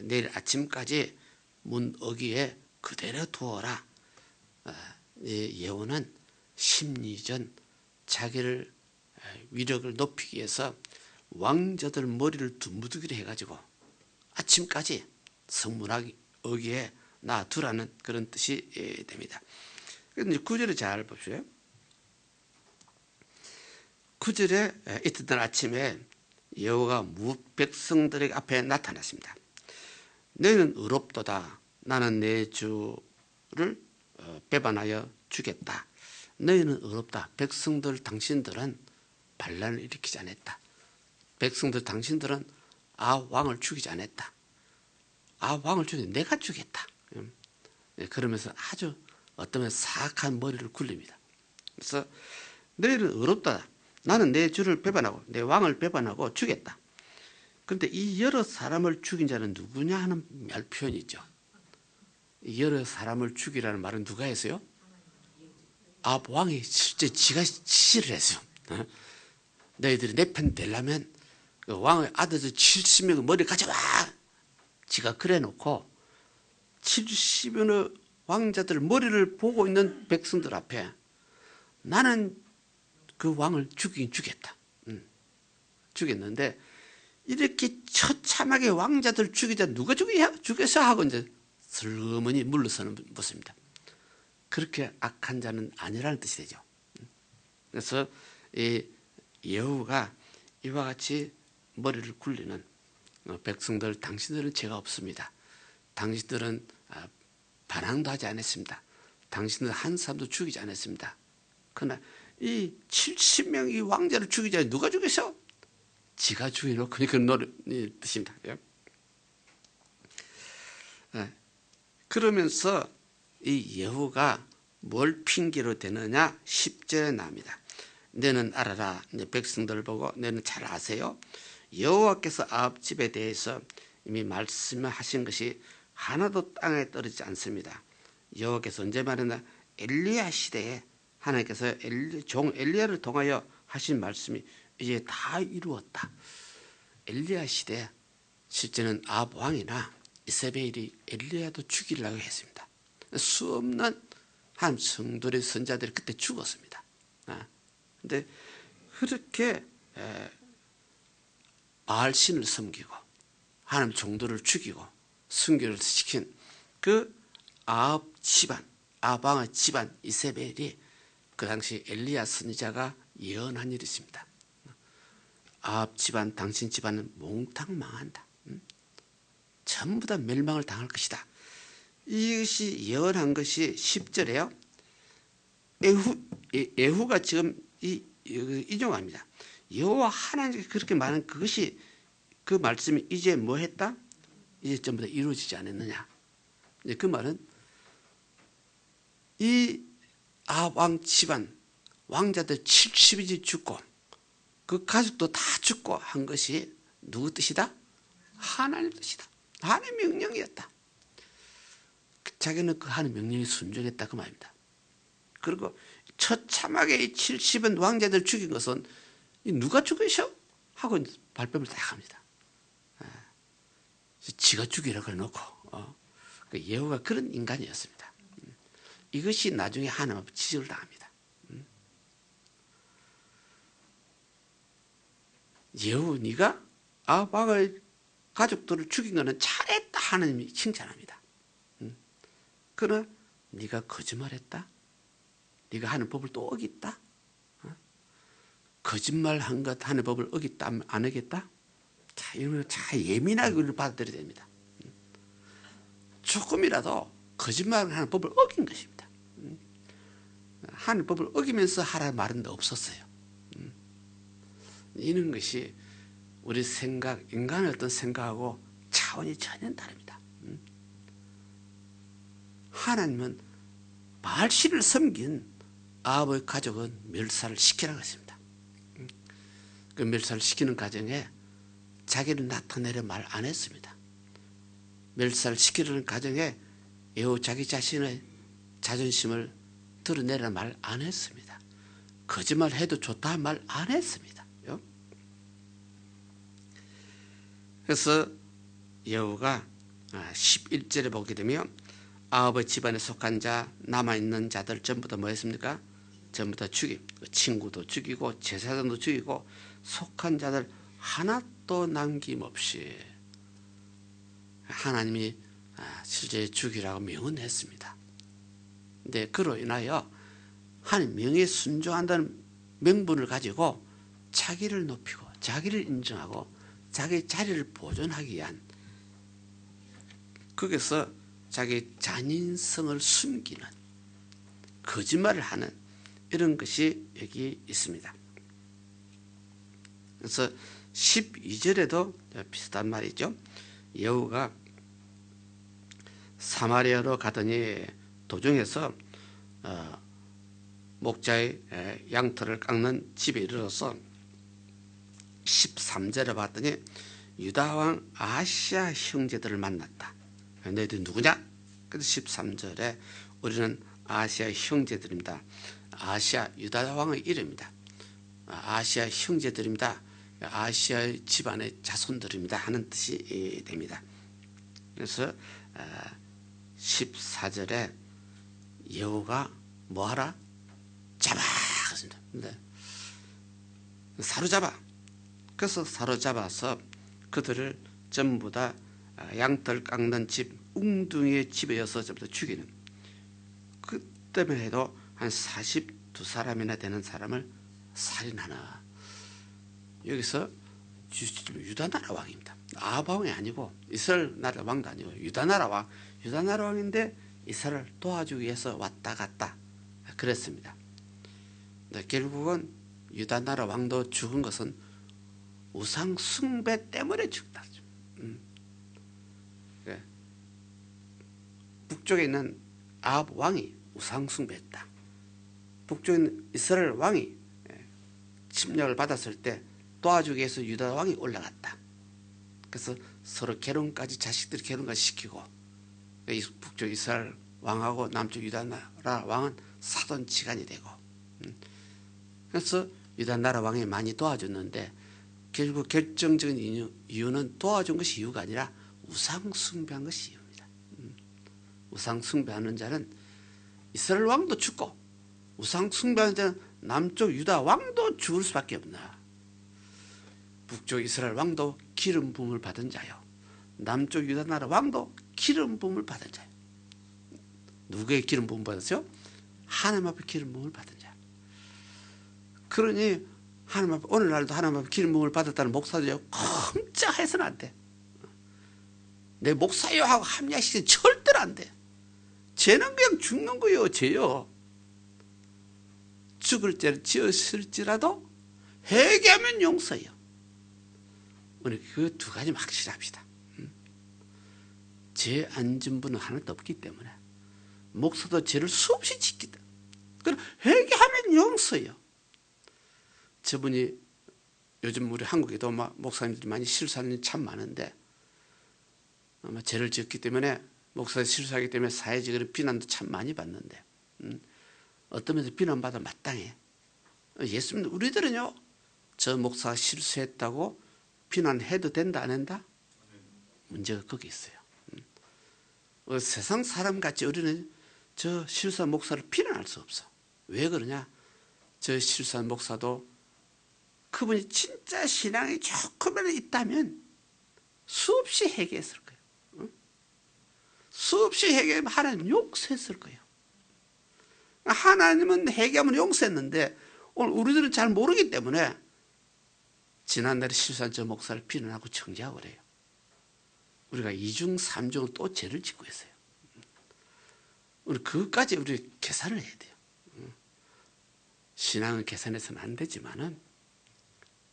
B: 내일 아침까지 문 어귀에 그대로 두어라. 예후는 심리전 자기를 위력을 높이기 위해서 왕자들 머리를 두 무더기로 해가지고 아침까지 성문 어귀에 놔두라는 그런 뜻이 됩니다. 그런데 9절을 잘 보세요. 9절에 이튿날 아침에 예후가 백성들에게 앞에 나타났습니다. 너희는 의롭도다. 나는 내 주를 배반하여 주겠다. 너희는 의롭다. 백성들 당신들은 반란을 일으키지 않았다. 백성들 당신들은 왕을 죽이지 않았다. 왕을 죽이면 내가 죽겠다. 그러면서 아주 어떤 면에서 사악한 머리를 굴립니다. 그래서 너희는 의롭다. 나는 내 주를 배반하고 내 왕을 배반하고 죽였다. 그런데 이 여러 사람을 죽인 자는 누구냐 하는 말 표현이 있죠. 여러 사람을 죽이라는 말은 누가 했어요? 왕이 실제 지가 지시를 했어요. 너희들이 내 편 되려면 그 왕의 아들들 70명의 머리 가져와. 지가 그래 놓고 70명의 왕자들 머리를 보고 있는 백성들 앞에 나는 그 왕을 죽이긴 죽였다. 죽였는데 이렇게 처참하게 왕자들 죽이자 누가 죽였어 하고 이제 슬그머니 물러서는 모습입니다. 그렇게 악한 자는 아니라는 뜻이 되죠. 그래서 이 예후가 이와 같이 머리를 굴리는 백성들 당신들은 죄가 없습니다. 당신들은 반항도 하지 않았습니다. 당신들은 한 사람도 죽이지 않았습니다. 그러나 이 70명의 왕자를 죽이자 누가 죽였어? 지가 죽여놓고 그런 뜻입니다. 그러면서 이 예후가 뭘 핑계로 대느냐? 10절에 나옵니다. 너는 알아라. 이제 백성들 보고 너는 잘 아세요. 여호와께서 아합 집에 대해서 이미 말씀하신 것이 하나도 땅에 떨어지지 않습니다. 여호와께서 언제 말했나? 엘리야 시대에 하나님께서 종 엘리야를 통하여 하신 말씀이 이제 다 이루었다. 엘리야 시대 실제는 아합 왕이나 이세벨이 엘리야도 죽이려고 했습니다. 수없는 하나님 성도의 선자들이 그때 죽었습니다. 근데 그렇게 바알신을 섬기고 하나님 종들을 죽이고 순교를 시킨 그 아합 집안, 아합 왕의 집안 이세벨이 그 당시 엘리야 선지자가 예언한 일이 있습니다. 아합 집안, 당신 집안은 몽땅 망한다. 전부 다 멸망을 당할 것이다. 이것이 예언한 것이 10절에요. 예후가 지금 인용합니다. 여호와 하나님께 그렇게 말한 그것이 그 말씀이 이제 뭐 했다? 이제 전부 다 이루어지지 않았느냐. 이제 그 말은 이 아합 왕 집안 왕자들 70이 죽고 그 가족도 다 죽고 한 것이 누구 뜻이다? 하나님 뜻이다. 하나님 명령이었다. 자기는 그 하나님 명령에 순종했다 그 말입니다. 그리고 처참하게 이 70은 왕자들 죽인 것은 누가 죽이셔? 하고 발뺌을 딱 합니다. 지가 죽이라고 해놓고 예후가 그런 인간이었습니다. 이것이 나중에 하나님 앞에 지적을 당합니다. 예후 네가 아합 왕의 가족들을 죽인 것은 잘했다 하나님이 칭찬합니다. 그러나 네가 거짓말했다. 네가 하는 법을 또 어겼다. 거짓말한 것 하는 법을 어겼다 안 어겼다. 자, 이런 잘 예민하게 우리를 받아들여야 됩니다. 조금이라도 거짓말하는 법을 어긴 것입니다. 하는 법을 어기면서 하라는 말은 없었어요. 이런 것이 우리 생각, 인간의 어떤 생각하고 차원이 전혀 다릅니다. 하나님은 바알신을 섬긴 아합의 가족은 멸살을 시키라고 했습니다. 그 멸살을 시키는 과정에 자기를 나타내려 말 안 했습니다. 멸살을 시키려는 과정에 예후 자기 자신의 자존심을 드러내려 말 안 했습니다. 거짓말 해도 좋다 말 안 했습니다. 그래서 예후가 11절에 보게 되면 아합의 집안에 속한 자, 남아있는 자들 전부 다 뭐 했습니까? 전부 다 죽임. 친구도 죽이고 제사장도 죽이고 속한 자들 하나도 남김없이 하나님이 실제 죽이라고 명언했습니다. 근데 그로 인하여 하나님 명에 순종한다는 명분을 가지고 자기를 높이고 자기를 인정하고 자기 자리를 보존하기 위한 거기서 자기 잔인성을 숨기는 거짓말을 하는 이런 것이 여기 있습니다. 그래서 12절에도 비슷한 말이죠. 여우가 사마리아로 가더니 도중에서 목자의 양털을 깎는 집에 이르러서 13절에 봤더니 유다왕 아시아 형제들을 만났다. 너희들 누구냐? 그래서 13절에 우리는 아시아 형제들입니다. 아시아 유다왕의 이름입니다. 아시아 형제들입니다. 아시아 집안의 자손들입니다 하는 뜻이 됩니다. 그래서 14절에 여호가 뭐하라? 잡아! 사로잡아. 그래서 사로잡아서 그들을 전부 다 양털 깎는 집 웅둥이의 집에서 전부 다 죽이는, 그때만 해도 한 42사람이나 되는 사람을 살인하나. 여기서 유다 나라 왕입니다. 아합 왕이 아니고 이스라엘 나라 왕도 아니고 유다 나라 왕. 유다 나라 왕인데 이스라엘을 도와주기 위해서 왔다 갔다 그랬습니다. 결국은 유다 나라 왕도 죽은 것은 우상 숭배 때문에 죽다. 북쪽에 있는 아합 왕이 우상숭배했다. 북쪽인 이스라엘 왕이 침략을 받았을 때 도와주기 위해서 유다 왕이 올라갔다. 그래서 서로 결혼까지, 자식들이 결혼까지 시키고, 이 북쪽 이스라엘 왕하고 남쪽 유다 나라 왕은 사돈지간이 되고, 그래서 유다 나라 왕이 많이 도와줬는데 결국 결정적인 이유는 도와준 것이 이유가 아니라 우상숭배한 것이 이유입니다. 우상숭배하는 자는 이스라엘 왕도 죽고, 우상숭배하는 자는 남쪽 유다 왕도 죽을 수밖에 없나. 북쪽 이스라엘 왕도 기름 부음을 받은 자요, 남쪽 유다 나라 왕도 기름 부음을 받은 자요. 누구의 기름 부음을 받았어요? 하나님 앞에 기름 부음을 받은 자. 그러니 하나님 앞에, 오늘날도 하나님 앞에 기름 부음을 받았다는 목사들이 꼼짝해서는 안 돼. 내 목사요 하고 합리화시키는 절대로 안 돼. 죄는 그냥 죽는 거요, 죄요. 죽을 죄를 지었을지라도 회개하면 용서해요. 우리 그 두 가지 확실합시다. 죄 안 진 분은 하나도 없기 때문에 목사도 죄를 수없이 짓기다. 그럼 회개하면 용서해요. 저분이 요즘 우리 한국에도 목사님들이 많이 실수하는 일이 참 많은데, 아마 죄를 지었기 때문에, 목사가 실수하기 때문에 사회적으로 비난도 참 많이 받는데, 어떤 면에서 비난받아 마땅해. 예수님, 우리들은요, 저 목사가 실수했다고 비난해도 된다 안 한다? 문제가 거기 있어요. 세상 사람같이 우리는 저 실수한 목사를 비난할 수 없어. 왜 그러냐? 저 실수한 목사도 그분이 진짜 신앙이 조금이라도 있다면 수없이 회개했을 거예요. 수없이 회개하면 하나님 용서했을 거예요. 하나님은 회개하면 용서했는데 오늘 우리들은 잘 모르기 때문에 지난날에 실수한 저 목사를 비난하고 정죄하고 그래요. 우리가 2중 3중은 또 죄를 짓고 있어요. 우리 그것까지 우리 계산을 해야 돼요. 신앙은 계산해서는 안 되지만은,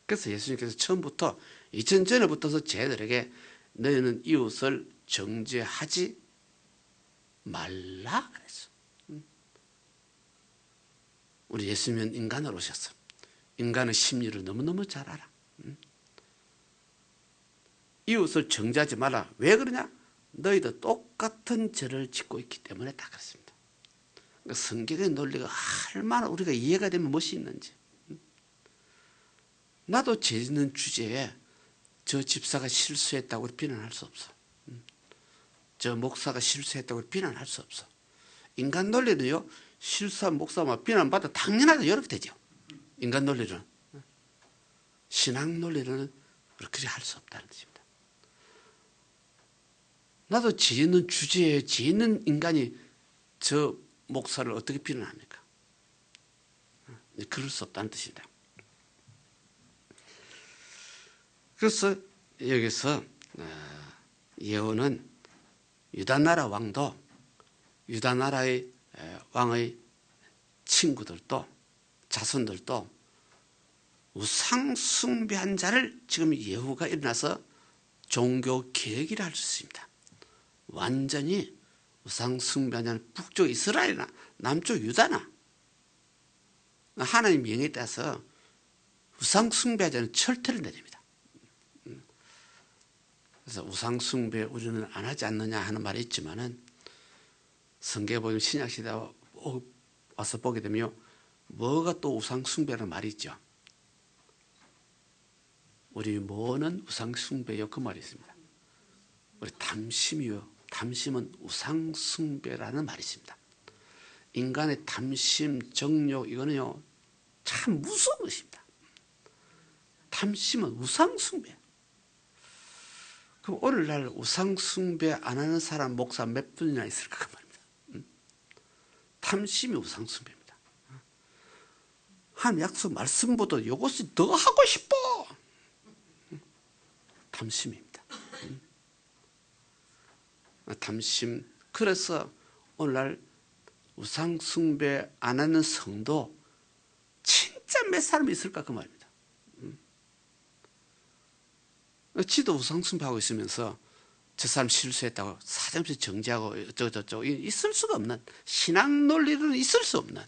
B: 그래서 예수님께서 처음부터 2000 전에부터서 쟤들에게 너희는 이웃을 정죄하지 말라 그랬어. 우리 예수님은 인간으로 오셨어. 인간의 심리를 너무너무 잘 알아. 이웃을 정죄하지 마라. 왜 그러냐? 너희도 똑같은 죄를 짓고 있기 때문에 다 그렇습니다. 그러니까 성경의 논리가 얼마나 우리가 이해가 되면 멋이 있는지. 나도 죄 짓는 주제에 저 집사가 실수했다고 비난할 수 없어. 저 목사가 실수했다고 비난할 수 없어. 인간 논리는요, 실수한 목사만 비난받아 당연하다 이렇게 되죠. 인간 논리는. 신앙 논리는 그렇게 할 수 없다는 뜻입니다. 나도 죄 있는 주제에 죄 있는 인간이 저 목사를 어떻게 비난합니까? 그럴 수 없다는 뜻입니다. 그래서 여기서 예언은 유다나라 왕도, 유다나라의 왕의 친구들도, 자손들도 우상 숭배한 자를 지금 예후가 일어나서 종교 개혁이라 할 수 있습니다. 완전히 우상 숭배한 자는 북쪽 이스라엘이나 남쪽 유다나 하나님 명에 따라서 우상 숭배한 자는 철퇴를 내립니다. 그래서 우상 숭배 우리는 안 하지 않느냐 하는 말이 있지만은, 성경에 보면 신약 시대 와서 보게 되면 뭐가 또 우상 숭배라는 말이 있죠. 우리 뭐는 우상 숭배요 그 말이 있습니다. 우리 담심이요, 담심은 우상 숭배라는 말이 있습니다. 인간의 담심, 정욕 이거는요 참 무서운 것입니다. 담심은 우상 숭배. 그럼 오늘날 우상 숭배 안 하는 사람 목사 몇 분이나 있을까 그 말입니다. 탐심이 우상 숭배입니다. 한 약속 말씀보다 이것이 더 하고 싶어. 탐심입니다. 탐심. 그래서 오늘날 우상 숭배 안 하는 성도 진짜 몇 사람 있을까 그 말입니다. 지도 우상 숭배하고 있으면서 저 사람 실수했다고 사정없이 정지하고 어쩌고저쩌고 있을 수가 없는, 신앙 논리는 있을 수 없는,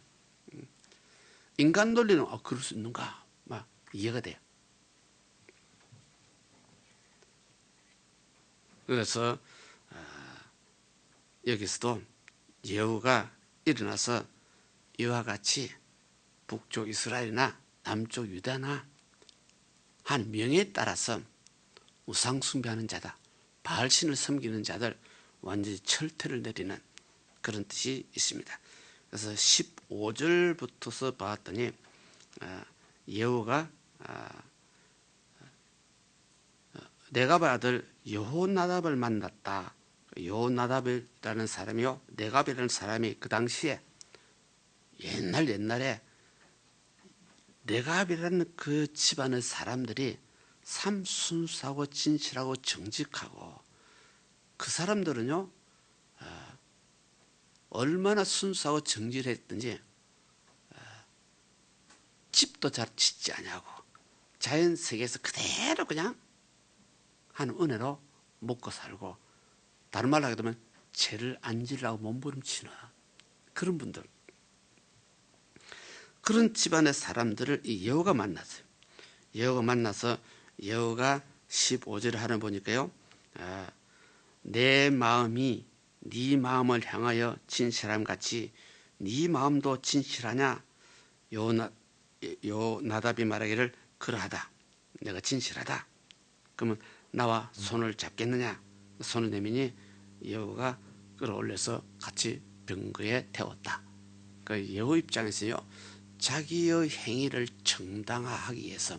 B: 인간 논리는 그럴 수 있는가 막 이해가 돼요. 그래서 여기서도 여호가 일어나서 이와 같이 북쪽 이스라엘이나 남쪽 유다나 한 명에 따라서 우상 숭배하는 자다, 바알신을 섬기는 자들 완전히 철퇴를 내리는 그런 뜻이 있습니다. 그래서 15절부터서 봤더니 여호가 네갑의 아들 여호나답을 만났다. 여호나답이라는 사람이요, 네갑이라는 사람이 그 당시에 옛날에 네갑이라는 그 집안의 사람들이 참 순수하고 진실하고 정직하고, 그 사람들은요 얼마나 순수하고 정직했든지 집도 잘 짓지 않냐고, 자연 세계에서 그대로 그냥 한 은혜로 먹고 살고, 다른 말로 하게 되면 죄를 안 지으려고 몸부림치는 그런 분들, 그런 집안의 사람들을 이 여호가 만났어요. 여호가 만나서 여호가 15절에 하나 보니까요, 내 마음이 네 마음을 향하여 진실함 같이 네 마음도 진실하냐. 여호나답이 말하기를 그러하다, 내가 진실하다. 그러면 나와 손을 잡겠느냐. 손을 내미니 여호가 끌어올려서 같이 병거에 태웠다. 그 여호 입장에서요, 자기의 행위를 정당화하기 위해서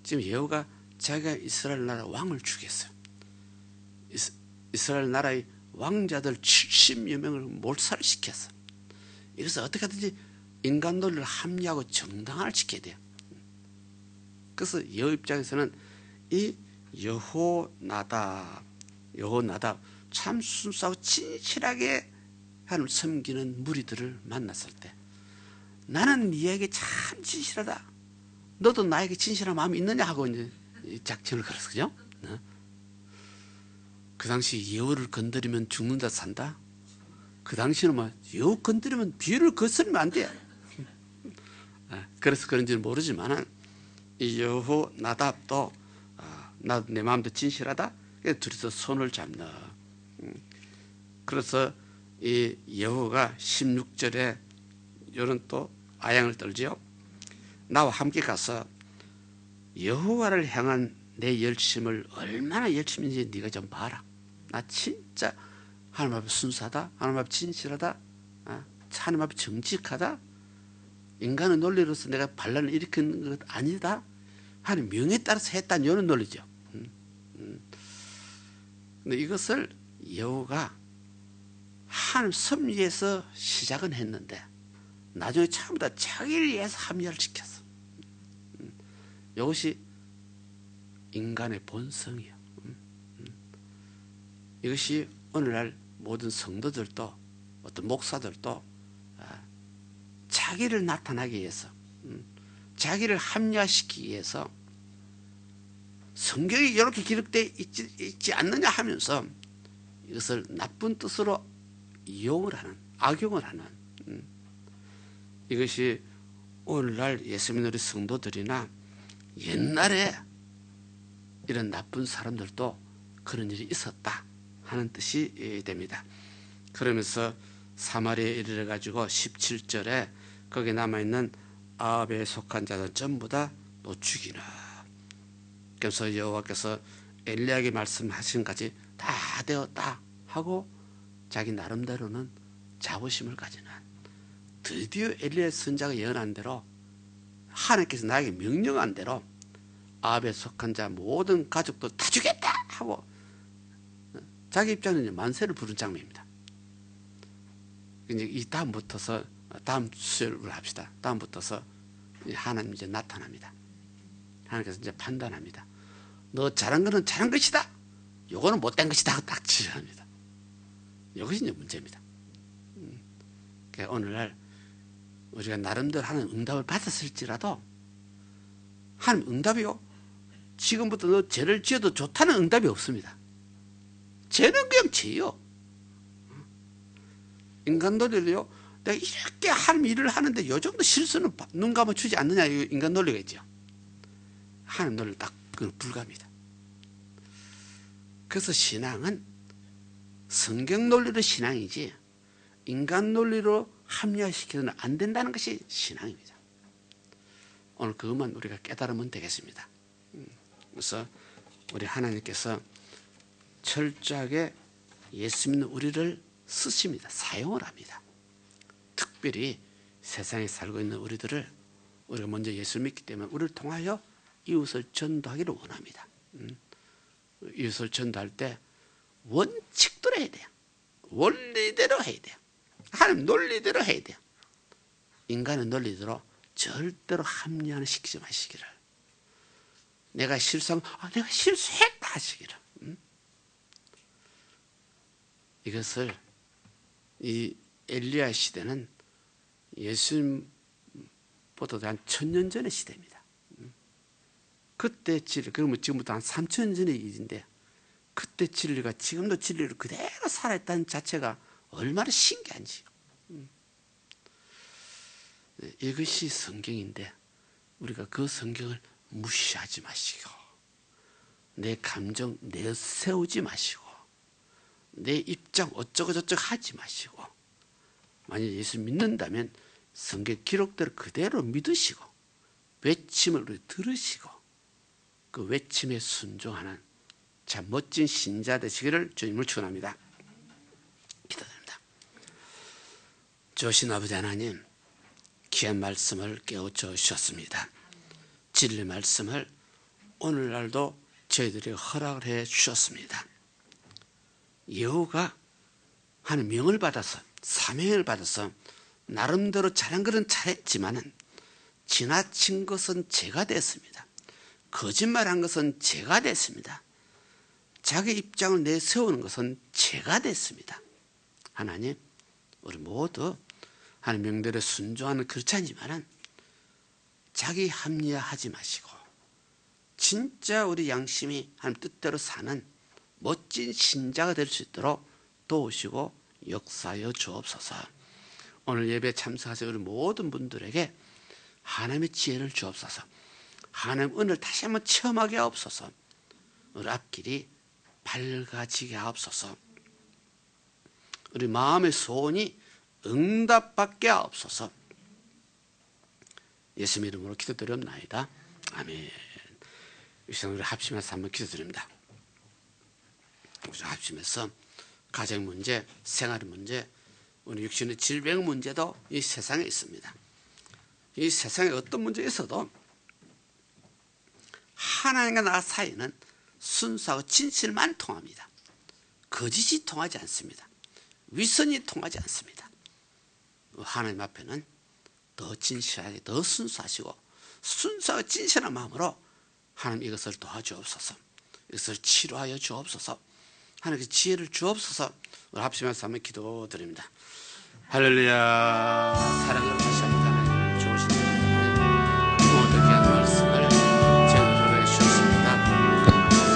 B: 지금 여호가 자기가 이스라엘 나라 왕을 죽였어요. 이스라엘 나라의 왕자들 70여 명을 몰살시켰어. 이것을 어떻게 하든지 인간 논리를 합리하고 정당화를 시켜야 돼요. 그래서 여호 입장에서는 이 여호나답 참 순수하고 진실하게 하나님을 섬기는 무리들을 만났을 때, 나는 네에게 참 진실하다, 너도 나에게 진실한 마음이 있느냐 하고 이제 작전을 걸었어. 그죠? 그 당시 여호를 건드리면 죽는다 산다. 그 당시는 막 여호 건드리면 뒤를 거스르면 안 돼. 그래서 그런지는 모르지만 이 여호나답도 나도 내 마음도 진실하다. 둘이서 손을 잡는. 그래서 이 여호가 16절에 이런 또 아양을 떨지요. 나와 함께 가서 여호와를 향한 내 열심을 얼마나 열심인지 네가 좀 봐라. 나 진짜 하나님 앞에 순수하다, 하나님 앞에 진실하다, 하나님 앞에 정직하다, 인간의 논리로서 내가 반란을 일으키는 것 아니다, 하나님 명에 따라서 했다는 이런 논리죠. 근데 이것을 여호가 하나님 섭리에서 시작은 했는데 나중에 전부 다 자기를 위해서 합리화를 시켰어. 이것이 인간의 본성이에요. 이것이 오늘날 모든 성도들도 어떤 목사들도 자기를 나타나기 위해서, 자기를 합리화시키기 위해서 성경이 이렇게 기록되어 있지 않느냐 하면서 이것을 나쁜 뜻으로 이용을 하는, 악용을 하는, 이것이 오늘날 예수 믿는 우리 성도들이나 옛날에 이런 나쁜 사람들도 그런 일이 있었다 하는 뜻이 됩니다. 그러면서 사마리아에 이르러 가지고 17절에 거기 남아있는 아합에 속한 자들 전부 다 죽이라. 그래서 여호와께서 엘리야에게 말씀하신 것까지 다 되었다 하고 자기 나름대로는 자부심을 가지는, 드디어 엘리야 선자가 예언한 대로 하나님께서 나에게 명령한 대로 아합에 속한 자 모든 가족도 다 죽였다 하고 자기 입장에는 만세를 부른 장면입니다. 이제 이 다음부터서 다음 수요를 합시다. 다음부터서 하나님 이제 나타납니다. 하나님께서 이제 판단합니다. 너 잘한 거는 잘한 것이다, 요거는 못된 것이다 딱 지적합니다. 이것이 이제 문제입니다. 그러니까 오늘날 우리가 나름대로 하는 응답을 받았을지라도 하나님 응답이요, 지금부터 너 죄를 지어도 좋다는 응답이 없습니다. 죄는 그냥 죄요. 인간 논리로요, 내가 이렇게 하나님 일을 하는데 요 정도 실수는 눈 감아주지 않느냐, 이 인간 논리가 있죠. 하나님 논리 딱 그건 불가합니다. 그래서 신앙은 성경 논리로 신앙이지 인간 논리로 합리화시켜서는 안 된다는 것이 신앙입니다. 오늘 그것만 우리가 깨달으면 되겠습니다. 그래서 우리 하나님께서 철저하게 예수 믿는 우리를 쓰십니다. 사용을 합니다. 특별히 세상에 살고 있는 우리들을 우리가 먼저 예수를 믿기 때문에 우리를 통하여 이웃을 전도하기를 원합니다. 이웃을 전도할 때 원칙대로 해야 돼요. 원리대로 해야 돼요. 하나님 논리대로 해야 돼요. 인간의 논리대로 절대로 합리화는 시키지 마시기를. 내가 실수하면 내가 실수했다 하시기를. 이것을 이 엘리야 시대는 예수님보다도 한 1000년 전의 시대입니다. 그때 진리, 그러면 지금부터 한 3000년 전의 일인데 그때 진리가 지금도 진리로 그대로 살아있다는 자체가 얼마나 신기한지. 이것이 성경인데 우리가 그 성경을 무시하지 마시고 내 감정 내세우지 마시고 내 입장 어쩌고 저쩌고 하지 마시고 만약 예수 믿는다면 성경 기록대로 그대로 믿으시고 외침을 우리 들으시고 그 외침에 순종하는 참 멋진 신자 되시기를 주님을 축원합니다. 기도드립니다. 좋으신 아버지 하나님, 귀한 말씀을 깨우쳐 주셨습니다. 진리 말씀을 오늘날도 저희들이 허락을 해 주셨습니다. 여호가 하는 명을 받아서 사명을 받아서 나름대로 잘한 것은 잘했지만은 지나친 것은 죄가 됐습니다. 거짓말한 것은 죄가 됐습니다. 자기 입장을 내세우는 것은 죄가 됐습니다. 하나님, 우리 모두 하나님 명대로 순종하는 그렇지 않지만은 자기 합리화하지 마시고 진짜 우리 양심이 하나님 뜻대로 사는 멋진 신자가 될 수 있도록 도우시고 역사하여 주옵소서. 오늘 예배에 참석하신 우리 모든 분들에게 하나님의 지혜를 주옵소서. 하나님 은혜를 다시 한번 체험하게 하옵소서. 우리 앞길이 밝아지게 하옵소서. 우리 마음의 소원이 응답받게 하옵소서. 예수님 이름으로 기도드렸나이다. 아멘. 이 시간 우리 합심해서 한번 기도드립니다. 합심해서 가정 문제, 생활 문제, 우리 육신의 질병 문제도 이 세상에 있습니다. 이 세상에 어떤 문제가 있어도 하나님과 나 사이는 순수하고 진실만 통합니다. 거짓이 통하지 않습니다. 위선이 통하지 않습니다. 하나님 앞에는 더 진실하게, 더 순수하시고 순수하고 진실한 마음으로 하나님 이것을 도와주옵소서. 이것을 치료하여 주옵소서. 하나님께 지혜를 주옵소서. 우리 합심해서 한번 기도드립니다. 할렐루야. 사랑을 다시 한번 좋으신 모든 귀한 말씀을 제대로 해주셨습니다.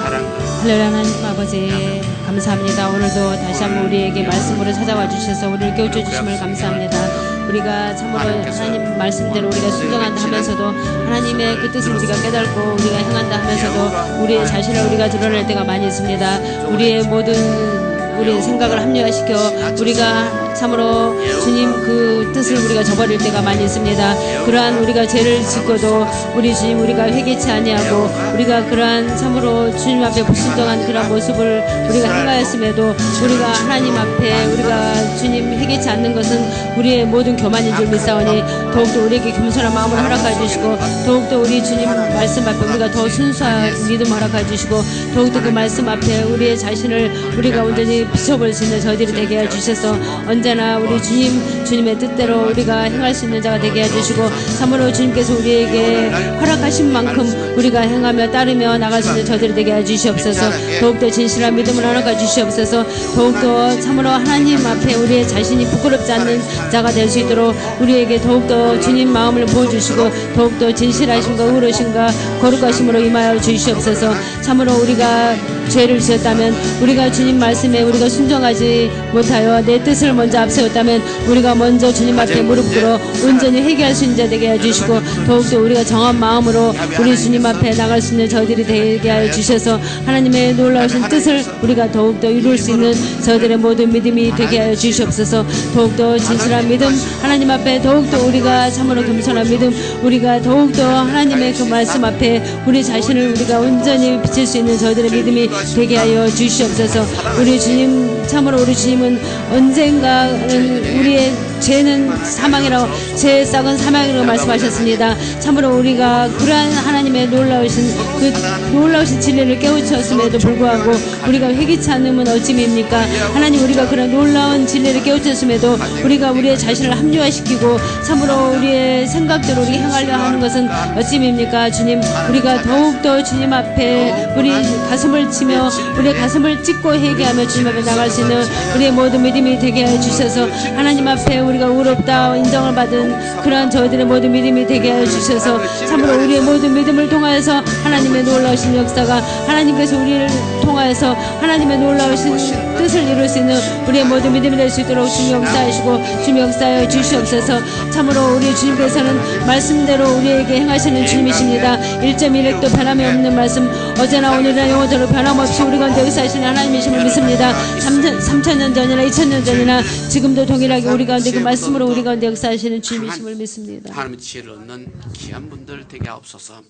B: 사랑을
A: 할렐루야. 하나님 아버지 감사합니다. 오늘도 다시 한번 우리에게 말씀으로 찾아와 주셔서 우리를 깨우쳐 주심을 감사합니다. 우리가 참으로 하나님 말씀대로 우리가 순종한다 하면서도 하나님의 그 뜻을 우리가 깨닫고 우리가 행한다 하면서도 우리의 자신을 우리가 드러낼 때가 많이 있습니다. 우리의 모든 우리의 생각을 합리화시켜 우리가 참으로 주님 그 뜻을 우리가 저버릴 때가 많이 있습니다. 그러한 우리가 죄를 짓고도 우리 주님 우리가 회개치 아니하고 우리가 그러한 참으로 주님 앞에 불순종한 그러한 모습을 우리가 행하였음에도 우리가 하나님 앞에 우리가 주님 회개치 않는 것은 우리의 모든 교만인 줄 믿사오니 더욱더 우리에게 겸손한 마음을 허락해 주시고 더욱더 우리 주님 말씀 앞에 우리가 더 순수한 믿음을 허락해 주시고 더욱더 그 말씀 앞에 우리의 자신을 우리가 온전히 비춰볼 수 있는 저희들이 되게 해주셔서 언제나 우리 주님의 뜻대로 우리가 행할 수 있는 자가 되게 해주시고 참으로 주님께서 우리에게 허락하신 만큼 우리가 행하며 따르며 나갈 수 있는 저희들이 되게 해주시옵소서. 더욱더 진실한 믿음을 허락해 주시옵소서. 더욱더 참으로 하나님 앞에 우리의 자신이 부끄럽지 않는 자가 될 수 있도록 우리에게 더욱더 주님 마음을 보여주시고 더욱더 진실하심과 의로심과 거룩하심으로 임하여 주시옵소서. 참으로 우리가 죄를 지었다면, 우리가 주님 말씀에 우리가 순종하지 못하여 내 뜻을 먼저 앞세웠다면, 우리가 먼저 주님 앞에 무릎 꿇어 온전히 회개할 수 있는 자 되게 해주시고, 더욱더 우리가 정한 마음으로 우리 주님 앞에 나갈 수 있는 저들이 되게 하여 주셔서 하나님의 놀라우신 뜻을 우리가 더욱더 이룰 수 있는 저들의 모든 믿음이 되게 하여 주시옵소서. 더욱더 진실한 믿음, 하나님 앞에 더욱더 우리가 참으로 겸손한 믿음, 우리가 더욱더 하나님의 그 말씀 앞에 우리 자신을 우리가 온전히 비칠 수 있는 저들의 믿음이 되게 하여 주시옵소서. 우리 주님, 참으로 우리 주님은 언젠가는 우리의 죄는 사망이라고, 죄의 싹은 사망이라고 말씀하셨습니다. 참으로 우리가 그러한 하나님의 놀라우신 진리를 깨우쳤음에도 불구하고 우리가 회개치 않으면 어찌입니까? 하나님, 우리가 그런 놀라운 진리를 깨우쳤음에도 우리가 우리의 자신을 합리화시키고 참으로 우리의 생각대로 우리 행하려 하는 것은 어찌입니까? 주님, 우리가 더욱더 주님 앞에 우리 가슴을 치며 우리의 가슴을 찢고 회개하며 주님 앞에 나갈 수 있는 우리의 모든 믿음이 되게 하여 주셔서, 하나님 앞에 우리가 의롭다 인정을 받은 그러한 저희들의 모든 믿음이 되게 하여 주셔서, 참으로 우리의 모든 믿음을 통하여서 하나님의 놀라우신 역사가, 하나님께서 우리를 통하여서 하나님의 놀라우신 뜻을 이룰 수 있는 우리의 모든 믿음이 될 수 있도록 주님 역사하시고 주님 역사하여 주시옵소서. 참으로 우리 주님께서는 말씀대로 우리에게 행하시는 주님이십니다. 1.1핵도 변함이 없는 말씀, 어제나 오늘이나 영원토록 변함없이 우리 가운데 역사하시는 하나님이심을 믿습니다. 3,000년 전이나 2,000년 전이나 지금도 동일하게 우리 가운데 그 말씀으로 우리 가운데 역사하시는 주님이심을 믿습니다.
B: 하나님의 지혜를 얻는 귀한 분들 되게 하옵소서.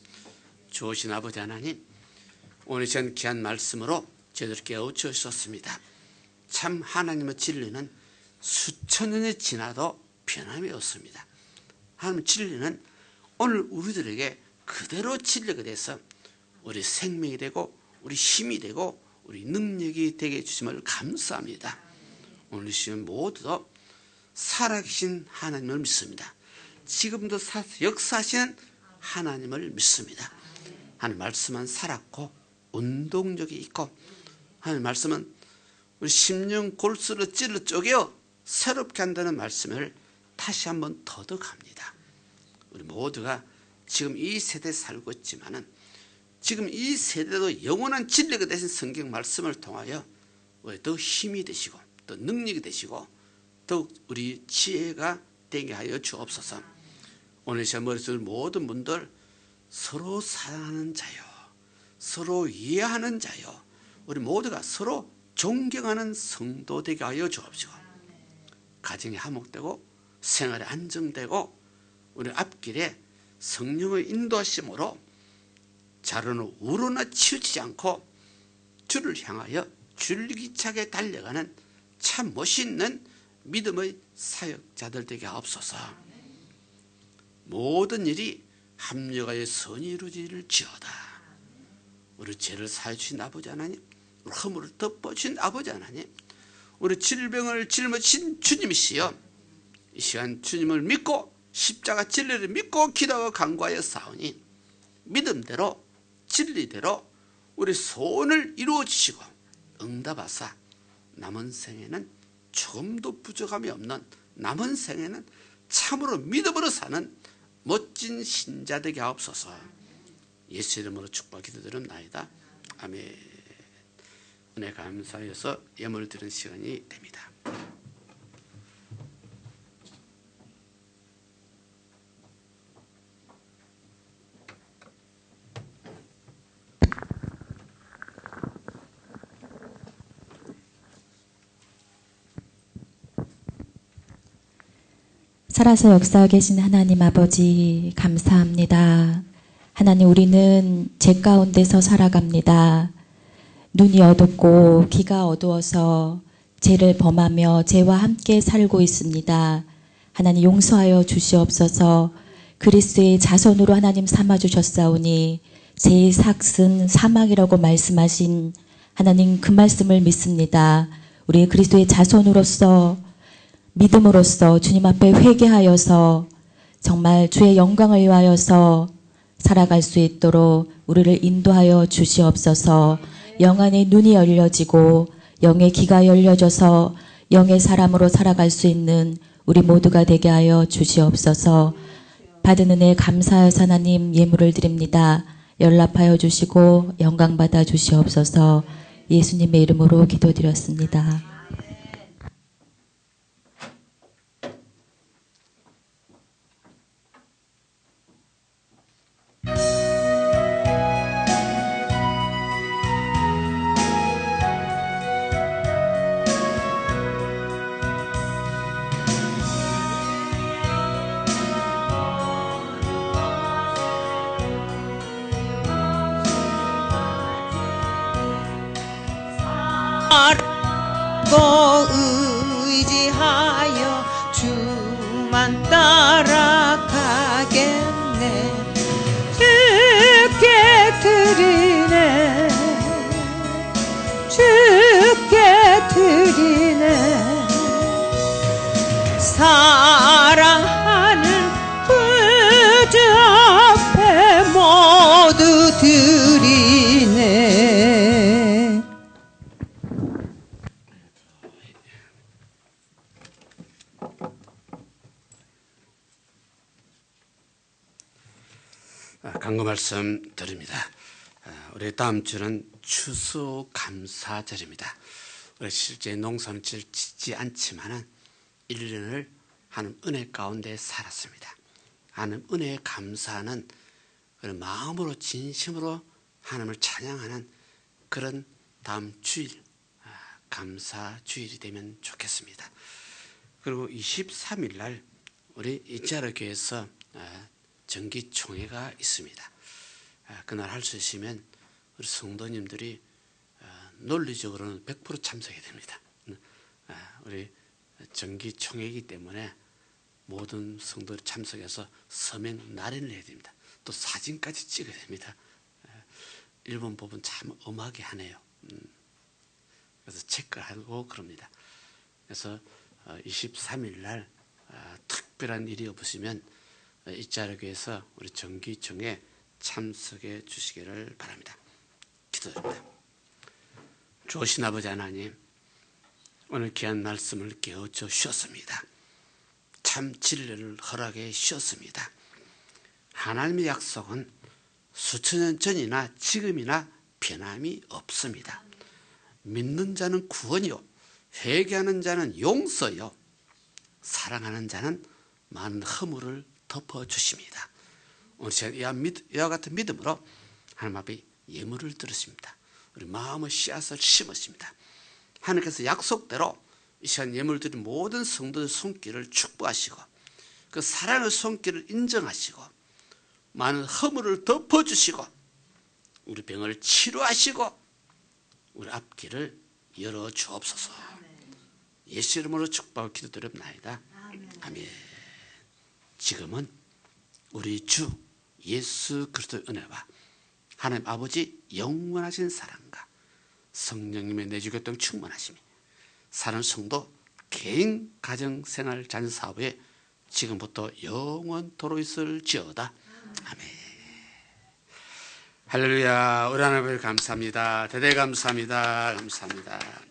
B: 좋으신 아버지 하나님, 오늘 시간 귀한 말씀으로 저희들 깨우쳐주셨습니다. 참 하나님의 진리는 수천 년이 지나도 변함이 없습니다. 하나님의 진리는 오늘 우리들에게 그대로 진리가 돼서 우리 생명이 되고 우리 힘이 되고 우리 능력이 되게 해주심을 감사합니다. 오늘 시간 모두 살아계신 하나님을 믿습니다. 지금도 역사하시는 하나님을 믿습니다. 하나님 말씀은 살았고 운동력이 있고, 하나님 말씀은 우리 심령 골수로 찔러 쪼개어 새롭게 한다는 말씀을 다시 한번 더덕합니다. 우리 모두가 지금 이 세대에 살고 있지만은 지금 이 세대도 영원한 진리가 되신 성경 말씀을 통하여 더 힘이 되시고 더 능력이 되시고 더욱 우리 지혜가 되게 하여 주옵소서. 오늘 제 머릿속에 모든 분들 서로 사랑하는 자요, 서로 이해하는 자요, 우리 모두가 서로 존경하는 성도 되게 하여 주옵시고, 가정이 화목되고 생활이 안정되고 우리 앞길에 성령의 인도하심으로 자로는 우로나 치우치지 않고 주를 향하여 줄기차게 달려가는 참 멋있는 믿음의 사역자들 되게 하옵소서. 모든 일이 합력하여 선이 이루어질지어다. 우리 죄를 사해 주신 아버지 하나님, 우리 허물을 덮어주신 아버지 하나님, 우리 질병을 짊어진 주님이시여, 이 시간 주님을 믿고 십자가 진리를 믿고 기도하고 간구하여 싸우니 믿음대로 진리대로 우리 소원을 이루어 주시고 응답하사 남은 생에는 조금도 부족함이 없는, 남은 생에는 참으로 믿음으로 사는 멋진 신자 되게 하옵소서. 예수 이름으로 축복 기도드립나이다. 아멘. 은혜 감사해서 예물 드리는 시간이 됩니다.
C: 살아서 역사하고 계신 하나님 아버지 감사합니다. 하나님, 우리는 죄 가운데서 살아갑니다. 눈이 어둡고 귀가 어두워서 죄를 범하며 죄와 함께 살고 있습니다. 하나님 용서하여 주시옵소서. 그리스도의 자손으로 하나님 삼아주셨사오니 죄의 삭은 사망이라고 말씀하신 하나님 그 말씀을 믿습니다. 우리 그리스도의 자손으로서 믿음으로써 주님 앞에 회개하여서 정말 주의 영광을 위하여서 살아갈 수 있도록 우리를 인도하여 주시옵소서. 영안의 눈이 열려지고 영의 귀가 열려져서 영의 사람으로 살아갈 수 있는 우리 모두가 되게 하여 주시옵소서. 받은 은혜 감사하여서 하나님 예물을 드립니다. 연락하여 주시고 영광 받아 주시옵소서. 예수님의 이름으로 기도드렸습니다.
D: 의지하여 주만 따라가겠네. 주께 드리네, 주께 드리네. 사랑하는 구주 앞에 모두 드리네.
B: 강구 말씀 드립니다. 우리 다음 주는 추수감사절입니다. 우리 실제 농사는 짓지 않지만은 1년을 하나님 은혜 가운데 살았습니다. 하나님 은혜에 감사하는 그런 마음으로 진심으로 하나님을 찬양하는 그런 다음 주일, 감사 주일이 되면 좋겠습니다. 그리고 23일 날 우리 이자르 교회에서 정기총회가 있습니다. 그날 할 수 있으면 우리 성도님들이 논리적으로는 100% 참석해야 됩니다. 우리 정기총회이기 때문에 모든 성도들이 참석해서 서명 날인을 해야 됩니다. 또 사진까지 찍어야 됩니다. 일본 법은 참 엄하게 하네요. 그래서 체크하고 그럽니다. 그래서 23일 날 특별한 일이 없으시면 이자르교에서 우리 정기총회 참석해 주시기를 바랍니다. 기도드립니다. 좋으신 아버지 하나님, 오늘 귀한 말씀을 깨우쳐 주셨습니다. 참 진리를 허락해 주셨습니다. 하나님의 약속은 수천 년 전이나 지금이나 변함이 없습니다. 믿는 자는 구원이요, 회개하는 자는 용서요, 사랑하는 자는 많은 허물을 덮어주십니다. 오늘 제가 이와 같은 믿음으로 하나님 앞에 예물을 드렸습니다. 우리 마음의 씨앗을 심었습니다. 하나님께서 약속대로 이 시간 예물 드린 모든 성도의 손길을 축복하시고 그 사랑의 손길을 인정하시고 많은 허물을 덮어주시고 우리 병을 치료하시고 우리 앞길을 열어주옵소서. 예수 이름으로 축복을 기도드립나이다. 아멘. 지금은 우리 주 예수 그리스도의 은혜와 하나님 아버지 영원하신 사랑과 성령님의 내주교통 충만하심이 사는 성도 개인 가정생활 자녀사업에 지금부터 영원토록 있을지어다. 아멘. 할렐루야. 우리 하나님 감사합니다. 대대 감사합니다. 감사합니다.